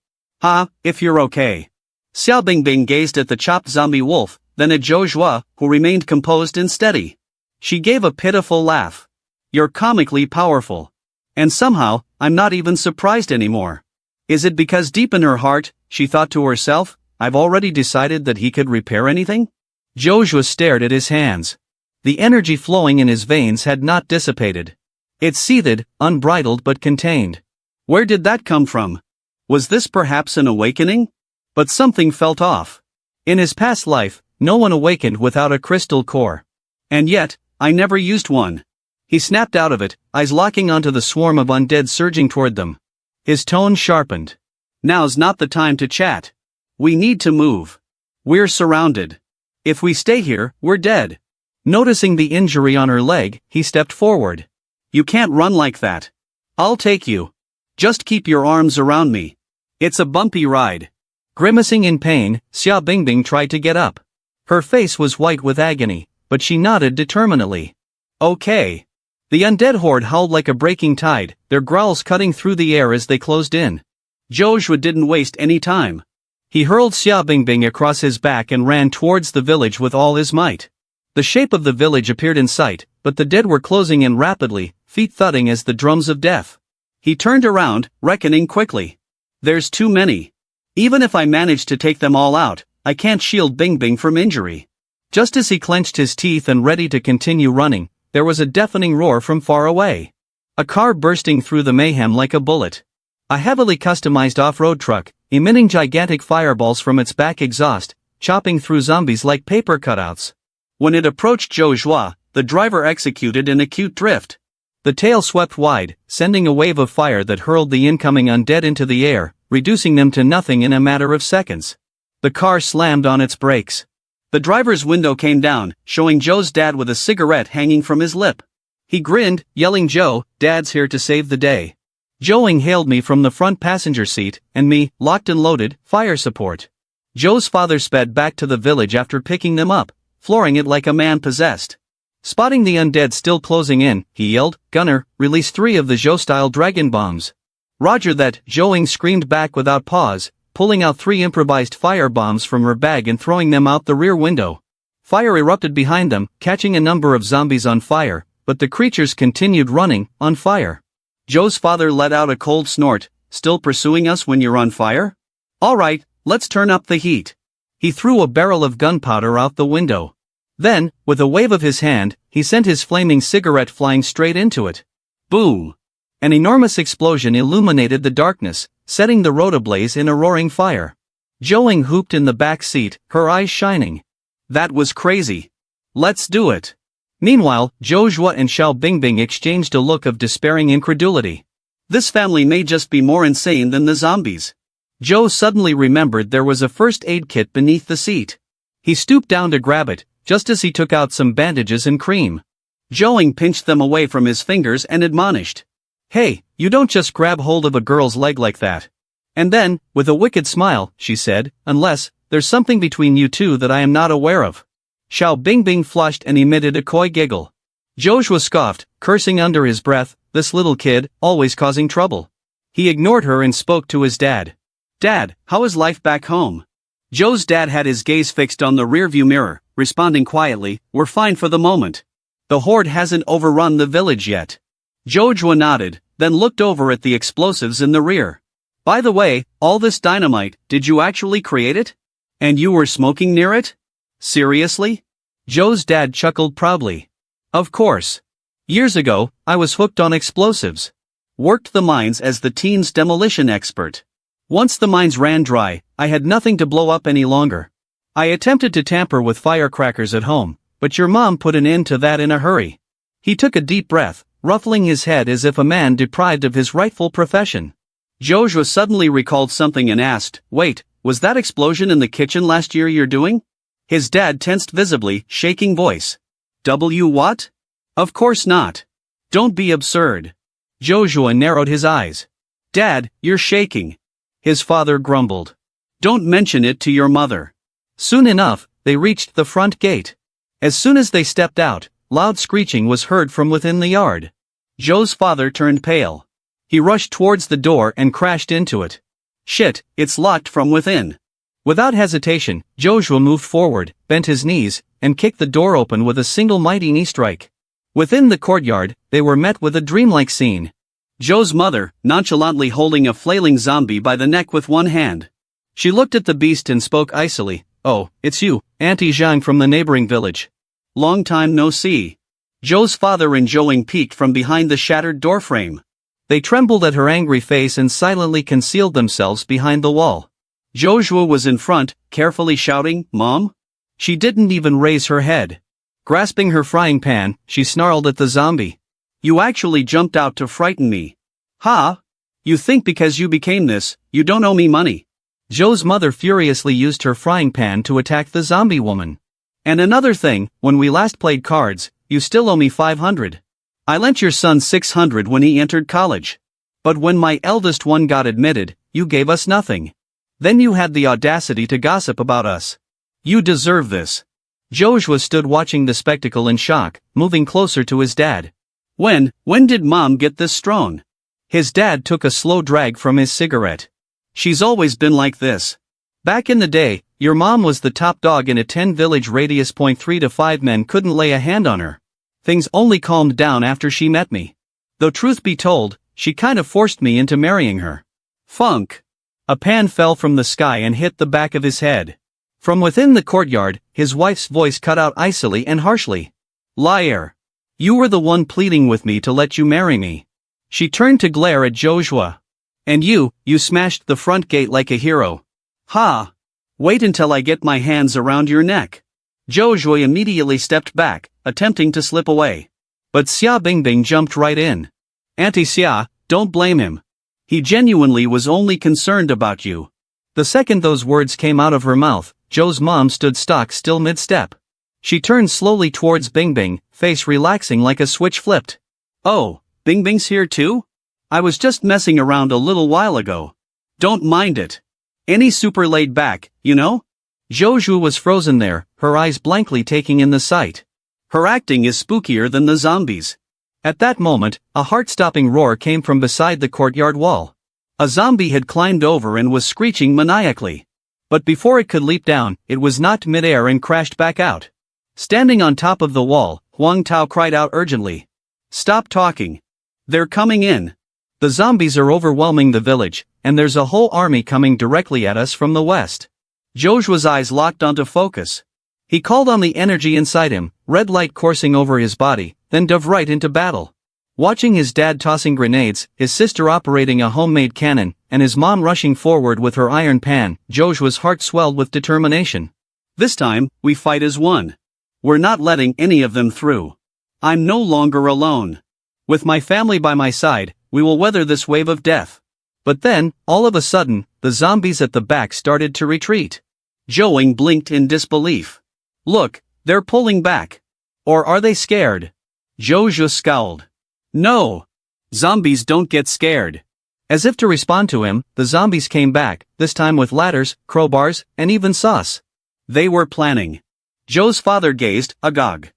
S1: If you're okay." Xia Bingbing gazed at the chopped zombie wolf, then at Joshua, who remained composed and steady. She gave a pitiful laugh. "You're comically powerful. And somehow, I'm not even surprised anymore." Is it because deep in her heart, she thought to herself, "I've already decided that he could repair anything?" Joshua stared at his hands. The energy flowing in his veins had not dissipated. It seethed, unbridled but contained. Where did that come from? Was this perhaps an awakening? But something felt off. In his past life, no one awakened without a crystal core. And yet, I never used one. He snapped out of it, eyes locking onto the swarm of undead surging toward them. His tone sharpened. "Now's not the time to chat. We need to move. We're surrounded. If we stay here, we're dead." Noticing the injury on her leg, he stepped forward. "You can't run like that. I'll take you. Just keep your arms around me. It's a bumpy ride." Grimacing in pain, Xia Bingbing tried to get up. Her face was white with agony, but she nodded determinedly. "Okay." The undead horde howled like a breaking tide, their growls cutting through the air as they closed in. Joshua didn't waste any time. He hurled Xia Bingbing across his back and ran towards the village with all his might. The shape of the village appeared in sight, but the dead were closing in rapidly, feet thudding as the drums of death. He turned around, reckoning quickly. "There's too many. Even if I manage to take them all out, I can't shield Bingbing from injury." Just as he clenched his teeth and ready to continue running, there was a deafening roar from far away. A car bursting through the mayhem like a bullet. A heavily customized off-road truck, emitting gigantic fireballs from its back exhaust, chopping through zombies like paper cutouts. When it approached Joshua, the driver executed an acute drift. The tail swept wide, sending a wave of fire that hurled the incoming undead into the air, reducing them to nothing in a matter of seconds. The car slammed on its brakes. The driver's window came down, showing Joe's dad with a cigarette hanging from his lip. He grinned, yelling, "Joe, Dad's here to save the day." Joe hailed me from the front passenger seat, and me, locked and loaded, fire support. Joe's father sped back to the village after picking them up, flooring it like a man possessed. Spotting the undead still closing in, he yelled, "Gunner, release 3 of the Joe-style dragon bombs." "Roger that," Joe screamed back without pause, pulling out 3 improvised fire bombs from her bag and throwing them out the rear window. Fire erupted behind them, catching a number of zombies on fire, but the creatures continued running, on fire. Joe's father let out a cold snort. Still pursuing us when you're on fire? Alright, let's turn up the heat. He threw a barrel of gunpowder out the window. Then, with a wave of his hand, he sent his flaming cigarette flying straight into it. Boom! An enormous explosion illuminated the darkness, setting the road ablaze in a roaring fire. Joing hooped in the back seat, her eyes shining. That was crazy. Let's do it. Meanwhile, Joshua and Xiao Bingbing exchanged a look of despairing incredulity. This family may just be more insane than the zombies. Joe suddenly remembered there was a first aid kit beneath the seat. He stooped down to grab it, just as he took out some bandages and cream. Joing pinched them away from his fingers and admonished. Hey, you don't just grab hold of a girl's leg like that. And then, with a wicked smile, she said, unless there's something between you two that I am not aware of. Xiao Bingbing flushed and emitted a coy giggle. Joshua scoffed, cursing under his breath, this little kid, always causing trouble. He ignored her and spoke to his dad. Dad, how is life back home? Joe's dad had his gaze fixed on the rearview mirror, responding quietly, we're fine for the moment. The horde hasn't overrun the village yet. Joshua nodded, then looked over at the explosives in the rear. By the way, all this dynamite, did you actually create it? And you were smoking near it? Seriously? Joe's dad chuckled proudly. Of course. Years ago, I was hooked on explosives. Worked the mines as the teen's demolition expert. Once the mines ran dry, I had nothing to blow up any longer. I attempted to tamper with firecrackers at home, but your mom put an end to that in a hurry. He took a deep breath, ruffling his head as if a man deprived of his rightful profession. Joshua suddenly recalled something and asked, wait, was that explosion in the kitchen last year you're doing? His dad tensed visibly, shaking voice. What? Of course not. Don't be absurd. Joshua narrowed his eyes. Dad, you're shaking. His father grumbled. Don't mention it to your mother. Soon enough, they reached the front gate. As soon as they stepped out, loud screeching was heard from within the yard. Joe's father turned pale. He rushed towards the door and crashed into it. Shit, it's locked from within. Without hesitation, Joshua moved forward, bent his knees, and kicked the door open with a single mighty knee strike. Within the courtyard, they were met with a dreamlike scene. Joe's mother, nonchalantly holding a flailing zombie by the neck with one hand. She looked at the beast and spoke icily, oh, it's you, Auntie Zhang from the neighboring village. Long time no see. Joe's father and Joing peeked from behind the shattered doorframe. They trembled at her angry face and silently concealed themselves behind the wall. Joshua was in front, carefully shouting, Mom? She didn't even raise her head. Grasping her frying pan, she snarled at the zombie. You actually jumped out to frighten me. Ha? You think because you became this, you don't owe me money. Joe's mother furiously used her frying pan to attack the zombie woman. And another thing, when we last played cards, you still owe me 500. I lent your son 600 when he entered college. But when my eldest one got admitted, you gave us nothing. Then you had the audacity to gossip about us. You deserve this. Joshua stood watching the spectacle in shock, moving closer to his dad. When did Mom get this strong? His dad took a slow drag from his cigarette. She's always been like this. Back in the day, your mom was the top dog in a 10-village radius. 3 to 5 men couldn't lay a hand on her. Things only calmed down after she met me. Though truth be told, she kind of forced me into marrying her. Funk. A pan fell from the sky and hit the back of his head. From within the courtyard, his wife's voice cut out icily and harshly. Liar. You were the one pleading with me to let you marry me. She turned to glare at Joshua. And you smashed the front gate like a hero. Ha! Wait until I get my hands around your neck. Joshua immediately stepped back, attempting to slip away. But Xia Bingbing jumped right in. Auntie Xia, don't blame him. He genuinely was only concerned about you. The second those words came out of her mouth, Joe's mom stood stock still mid-step. She turned slowly towards Bingbing, face relaxing like a switch flipped. Oh, Bingbing's here too? I was just messing around a little while ago. Don't mind it. Any super laid back, you know? Joshua was frozen there, her eyes blankly taking in the sight. Her acting is spookier than the zombies. At that moment, a heart-stopping roar came from beside the courtyard wall. A zombie had climbed over and was screeching maniacally. But before it could leap down, it was knocked mid-air and crashed back out. Standing on top of the wall, Huang Tao cried out urgently. Stop talking. They're coming in. The zombies are overwhelming the village, and there's a whole army coming directly at us from the west. Joshua's eyes locked onto focus. He called on the energy inside him, red light coursing over his body, then dove right into battle. Watching his dad tossing grenades, his sister operating a homemade cannon, and his mom rushing forward with her iron pan, Joshua's heart swelled with determination. This time, we fight as one. We're not letting any of them through. I'm no longer alone. With my family by my side, we will weather this wave of death. But then, all of a sudden, the zombies at the back started to retreat. Joing blinked in disbelief. Look, they're pulling back. Or are they scared? Joshua scowled. No. Zombies don't get scared. As if to respond to him, the zombies came back, this time with ladders, crowbars, and even sauce. They were planning. Joe's father gazed, agog.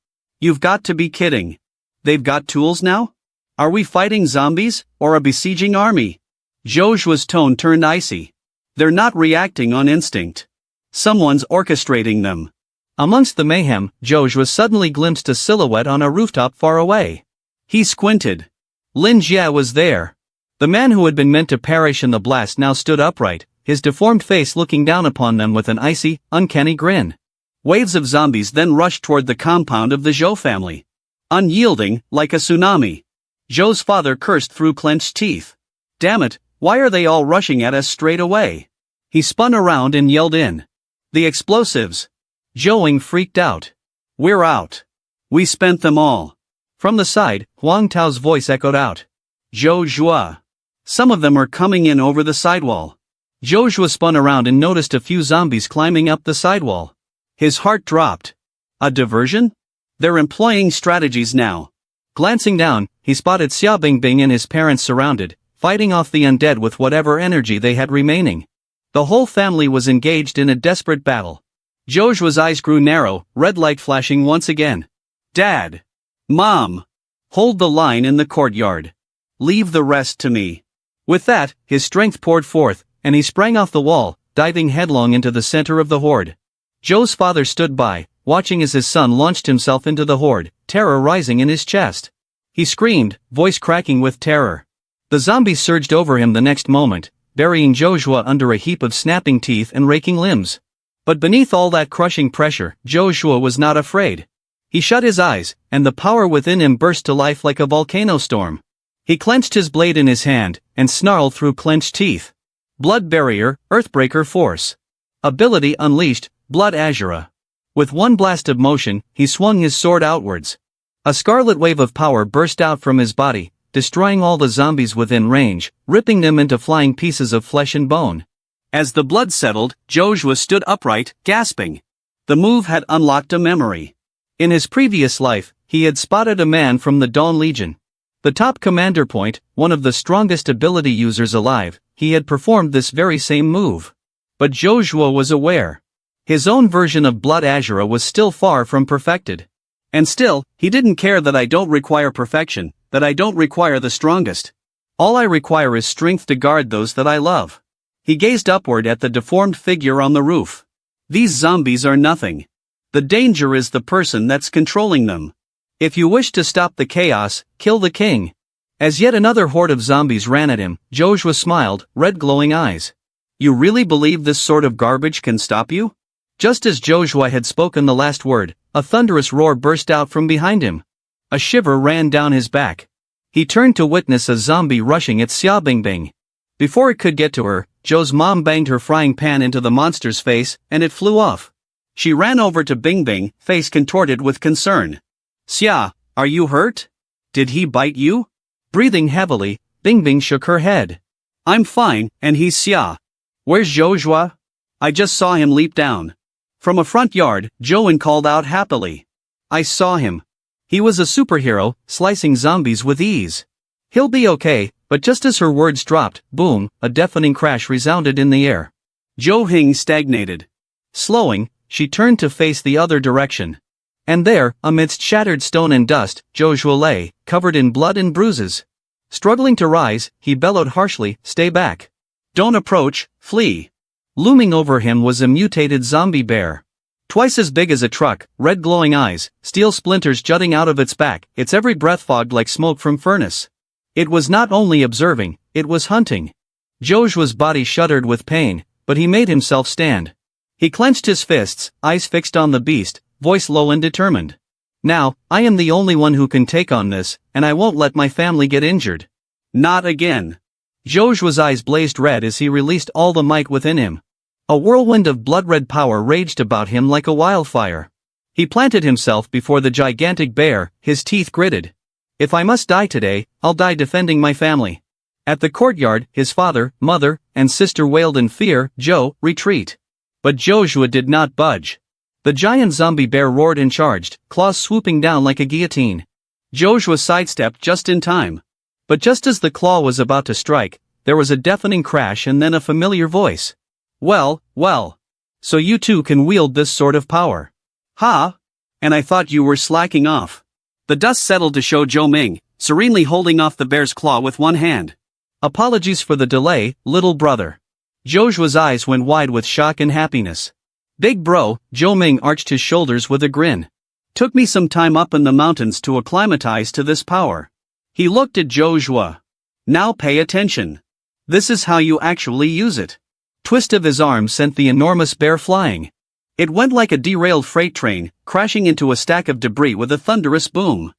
S1: You've got to be kidding. They've got tools now? Are we fighting zombies, or a besieging army? Joshua's tone turned icy. They're not reacting on instinct. Someone's orchestrating them. Amongst the mayhem, Joshua suddenly glimpsed a silhouette on a rooftop far away. He squinted. Lin Jia was there. The man who had been meant to perish in the blast now stood upright, his deformed face looking down upon them with an icy, uncanny grin. Waves of zombies then rushed toward the compound of the Zhou family. Unyielding, like a tsunami. Zhou's father cursed through clenched teeth. Damn it, why are they all rushing at us straight away? He spun around and yelled in. The explosives. Zhouing freaked out. We're out. We spent them all. From the side, Huang Tao's voice echoed out. Joshua. Some of them are coming in over the sidewall. Joshua spun around and noticed a few zombies climbing up the sidewall. His heart dropped. A diversion? They're employing strategies now. Glancing down, he spotted Xia Bingbing and his parents surrounded, fighting off the undead with whatever energy they had remaining. The whole family was engaged in a desperate battle. Joshua's eyes grew narrow, red light flashing once again. Dad! Mom! Hold the line in the courtyard. Leave the rest to me. With that, his strength poured forth, and he sprang off the wall, diving headlong into the center of the horde. Joe's father stood by, watching as his son launched himself into the horde, terror rising in his chest. He screamed, voice cracking with terror. The zombies surged over him the next moment, burying Joshua under a heap of snapping teeth and raking limbs. But beneath all that crushing pressure, Joshua was not afraid. He shut his eyes, and the power within him burst to life like a volcano storm. He clenched his blade in his hand, and snarled through clenched teeth. Blood Barrier, Earthbreaker Force. Ability unleashed, Blood Azura. With one blast of motion, he swung his sword outwards. A scarlet wave of power burst out from his body, destroying all the zombies within range, ripping them into flying pieces of flesh and bone. As the blood settled, Joshua stood upright, gasping. The move had unlocked a memory. In his previous life, he had spotted a man from the Dawn Legion. The top commander point, one of the strongest ability users alive, he had performed this very same move. But Joshua was aware. His own version of Blood Azura was still far from perfected. And still, he didn't care that I don't require perfection, that I don't require the strongest. All I require is strength to guard those that I love. He gazed upward at the deformed figure on the roof. These zombies are nothing. The danger is the person that's controlling them. If you wish to stop the chaos, kill the king. As yet another horde of zombies ran at him, Joshua smiled, red glowing eyes. You really believe this sort of garbage can stop you? Just as Joshua had spoken the last word, a thunderous roar burst out from behind him. A shiver ran down his back. He turned to witness a zombie rushing at Xia Bingbing. Before it could get to her, Joe's mom banged her frying pan into the monster's face, and it flew off. She ran over to Bingbing, face contorted with concern. Xia, are you hurt? Did he bite you? Breathing heavily, Bingbing shook her head. I'm fine, and he's Xia. Where's Joshua? I just saw him leap down. From a front yard, Joan called out happily. I saw him. He was a superhero, slicing zombies with ease. He'll be okay, but just as her words dropped, boom, a deafening crash resounded in the air. Zhou Hing stagnated. Slowing, she turned to face the other direction. And there, amidst shattered stone and dust, Joshua lay, covered in blood and bruises. Struggling to rise, he bellowed harshly, stay back. Don't approach, flee. Looming over him was a mutated zombie bear. Twice as big as a truck, red glowing eyes, steel splinters jutting out of its back, its every breath fogged like smoke from furnace. It was not only observing, it was hunting. Joshua's body shuddered with pain, but he made himself stand. He clenched his fists, eyes fixed on the beast, voice low and determined. Now, I am the only one who can take on this, and I won't let my family get injured. Not again. Joshua's eyes blazed red as he released all the might within him. A whirlwind of blood-red power raged about him like a wildfire. He planted himself before the gigantic bear, his teeth gritted. If I must die today, I'll die defending my family. At the courtyard, his father, mother, and sister wailed in fear, "Joe, retreat." But Joshua did not budge. The giant zombie bear roared and charged, claws swooping down like a guillotine. Joshua sidestepped just in time. But just as the claw was about to strike, there was a deafening crash and then a familiar voice. Well, well. So you too can wield this sort of power. Ha! And I thought you were slacking off. The dust settled to show Zhou Ming, serenely holding off the bear's claw with one hand. Apologies for the delay, little brother. Joshua's eyes went wide with shock and happiness. Big bro, Zhou Ming arched his shoulders with a grin. Took me some time up in the mountains to acclimatize to this power. He looked at Joshua. Now pay attention. This is how you actually use it. Twist of his arm sent the enormous bear flying. It went like a derailed freight train, crashing into a stack of debris with a thunderous boom.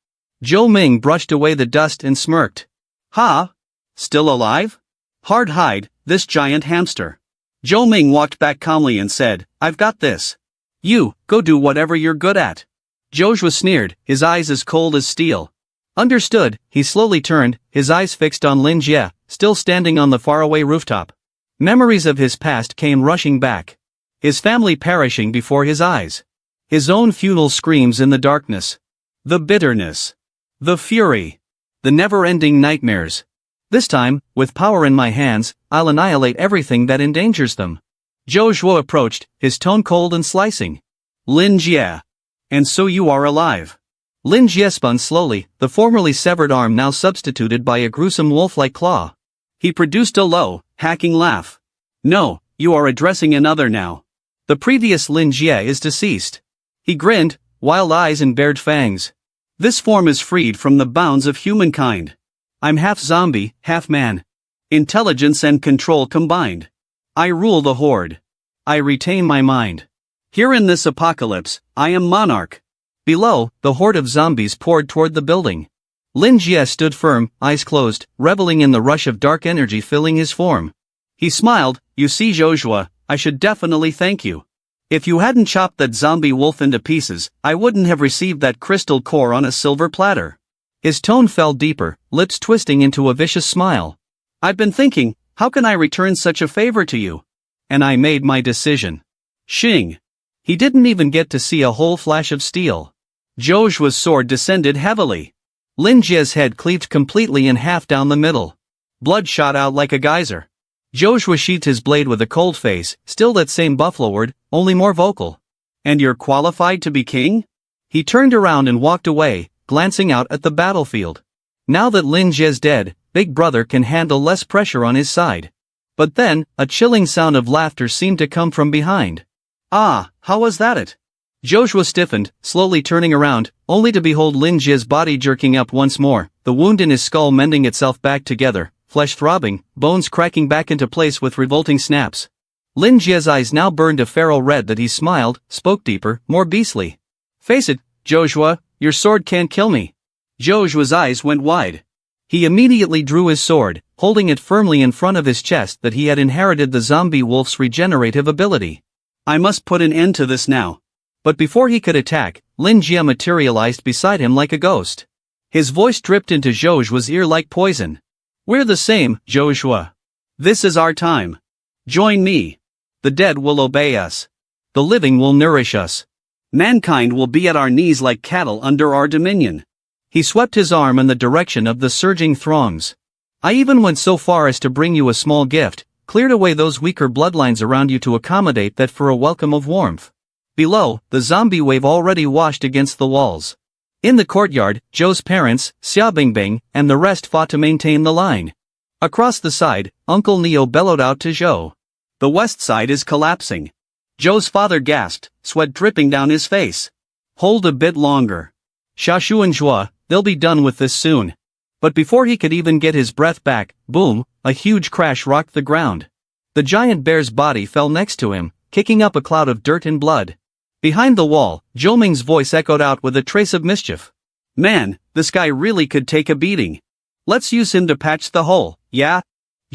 S1: Zhou Ming brushed away the dust and smirked. Ha! Still alive? Hard hide, this giant hamster. Zhou Ming walked back calmly and said, I've got this. You, go do whatever you're good at. Joshua sneered, his eyes as cold as steel. Understood, he slowly turned, his eyes fixed on Lin Jie, still standing on the faraway rooftop. Memories of his past came rushing back. His family perishing before his eyes. His own funeral screams in the darkness. The bitterness. The fury. The never-ending nightmares. This time, with power in my hands, I'll annihilate everything that endangers them. Joshua approached, his tone cold and slicing. Lin Jie. And so you are alive. Lin Jie spun slowly, the formerly severed arm now substituted by a gruesome wolf-like claw. He produced a low, hacking laugh. No, you are addressing another now. The previous Lin Jie is deceased. He grinned, wild eyes and bared fangs. This form is freed from the bounds of humankind. I'm half zombie, half man. Intelligence and control combined. I rule the horde. I retain my mind. Here in this apocalypse, I am monarch. Below, the horde of zombies poured toward the building. Lin Jie stood firm, eyes closed, reveling in the rush of dark energy filling his form. He smiled, you see Joshua, I should definitely thank you. If you hadn't chopped that zombie wolf into pieces, I wouldn't have received that crystal core on a silver platter. His tone fell deeper, lips twisting into a vicious smile. I've been thinking, how can I return such a favor to you? And I made my decision. Shing. He didn't even get to see a whole flash of steel. Joshua's sword descended heavily. Lin Jie's head cleaved completely in half down the middle. Blood shot out like a geyser. Joshua sheathed his blade with a cold face, still that same buffalo word, only more vocal. And you're qualified to be king? He turned around and walked away, glancing out at the battlefield. Now that Lin Jie's dead, Big Brother can handle less pressure on his side. But then, a chilling sound of laughter seemed to come from behind. Ah, how was that it? Joshua stiffened, slowly turning around, only to behold Lin Jie's body jerking up once more, the wound in his skull mending itself back together, flesh throbbing, bones cracking back into place with revolting snaps. Lin Jie's eyes now burned a feral red that he smiled, spoke deeper, more beastly. Face it, Joshua, your sword can't kill me. Joshua's eyes went wide. He immediately drew his sword, holding it firmly in front of his chest that he had inherited the zombie wolf's regenerative ability. I must put an end to this now. But before he could attack, Lin Jie materialized beside him like a ghost. His voice dripped into Joshua's ear like poison. We're the same, Joshua. This is our time. Join me. The dead will obey us. The living will nourish us. Mankind will be at our knees like cattle under our dominion. He swept his arm in the direction of the surging throngs. I even went so far as to bring you a small gift, cleared away those weaker bloodlines around you to accommodate that for a welcome of warmth. Below, the zombie wave already washed against the walls. In the courtyard, Zhou's parents, Xia Bingbing, and the rest fought to maintain the line. Across the side, Uncle Neo bellowed out to Zhou. The west side is collapsing. Zhou's father gasped, sweat dripping down his face. Hold a bit longer. Xiaoshu and Zhua, they'll be done with this soon. But before he could even get his breath back, boom, a huge crash rocked the ground. The giant bear's body fell next to him, kicking up a cloud of dirt and blood. Behind the wall, Zhou voice echoed out with a trace of mischief. Man, this guy really could take a beating. Let's use him to patch the hole, yeah?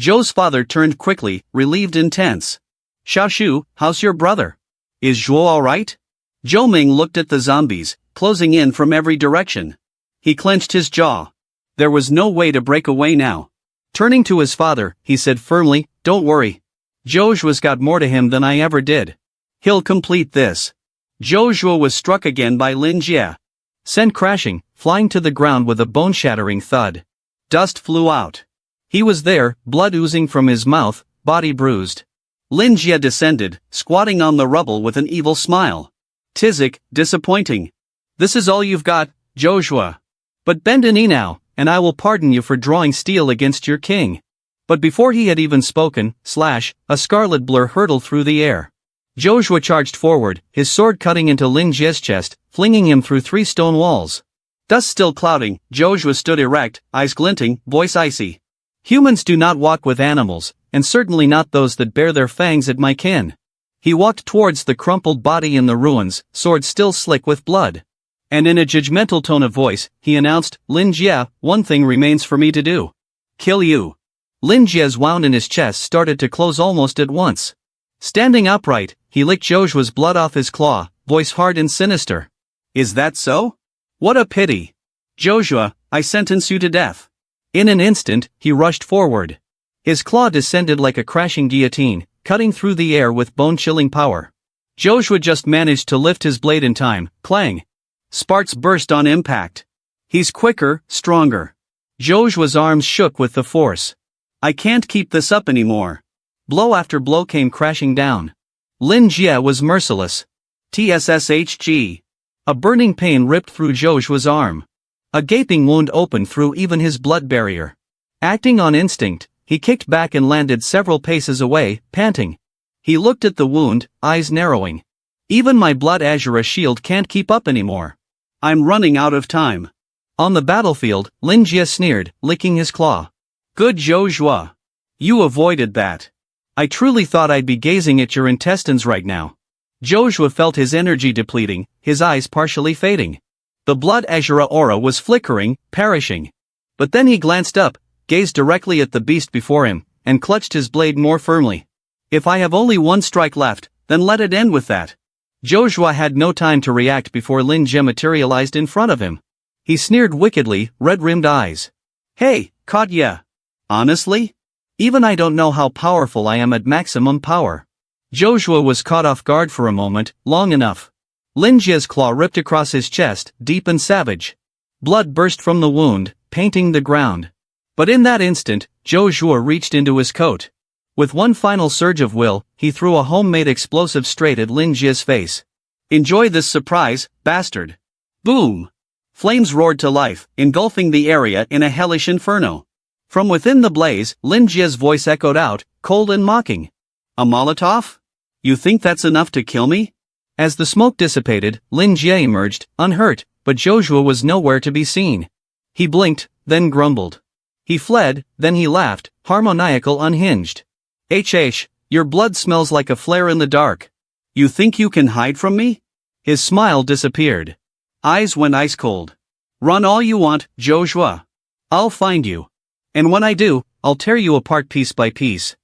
S1: Zhou's father turned quickly, relieved and tense. Xiaoshu, how's your brother? Is Zhou alright? Zhou looked at the zombies, closing in from every direction. He clenched his jaw. There was no way to break away now. Turning to his father, he said firmly, don't worry. Zhou's got more to him than I ever did. He'll complete this. Zhou was struck again by Lin Jie. Sent crashing, flying to the ground with a bone-shattering thud. Dust flew out. He was there, blood oozing from his mouth, body bruised. Lin Jie descended, squatting on the rubble with an evil smile. Tizik, disappointing. This is all you've got, Zhou. But bend a knee now, and I will pardon you for drawing steel against your king. But before he had even spoken, a scarlet blur hurtled through the air. Zhou charged forward, his sword cutting into Lin Jie's chest, flinging him through 3 stone walls. Dust still clouding, Zhou stood erect, eyes glinting, voice icy. Humans do not walk with animals, and certainly not those that bear their fangs at my kin. He walked towards the crumpled body in the ruins, sword still slick with blood. And in a judgmental tone of voice, he announced, Lin Jie, one thing remains for me to do. Kill you. Lin Jie's wound in his chest started to close almost at once. Standing upright, he licked Zhou's blood off his claw, voice hard and sinister. Is that so? What a pity. Zhou, I sentence you to death. In an instant, he rushed forward. His claw descended like a crashing guillotine, cutting through the air with bone-chilling power. Zhou just managed to lift his blade in time, clang. Sparks burst on impact. He's quicker, stronger. Zhou's arms shook with the force. I can't keep this up anymore. Blow after blow came crashing down. Lin Jie was merciless. TSSHG. A burning pain ripped through Zhou's arm. A gaping wound opened through even his blood barrier. Acting on instinct, he kicked back and landed several paces away, panting. He looked at the wound, eyes narrowing. Even my blood azure shield can't keep up anymore. I'm running out of time. On the battlefield, Lin Jie sneered, licking his claw. Good Zhou. You avoided that. I truly thought I'd be gazing at your intestines right now. Zhou felt his energy depleting, his eyes partially fading. The blood azure aura was flickering, perishing. But then he glanced up, gazed directly at the beast before him, and clutched his blade more firmly. If I have only one strike left, then let it end with that. Zhou had no time to react before Lin Jie materialized in front of him. He sneered wickedly, red-rimmed eyes. Hey, caught ya. Honestly? Even I don't know how powerful I am at maximum power. Zhou was caught off guard for a moment, long enough. Lin Jie's claw ripped across his chest, deep and savage. Blood burst from the wound, painting the ground. But in that instant, Zhou reached into his coat. With one final surge of will, he threw a homemade explosive straight at Lin Jie's face. Enjoy this surprise, bastard. Boom! Flames roared to life, engulfing the area in a hellish inferno. From within the blaze, Lin Jie's voice echoed out, cold and mocking. A Molotov? You think that's enough to kill me? As the smoke dissipated, Lin Jie emerged, unhurt, but Zhou was nowhere to be seen. He blinked, then grumbled. He fled, then he laughed, harmoniacal unhinged. Your blood smells like a flare in the dark. You think you can hide from me? His smile disappeared. Eyes went ice cold. Run all you want, Zhou. I'll find you. And when I do, I'll tear you apart piece by piece.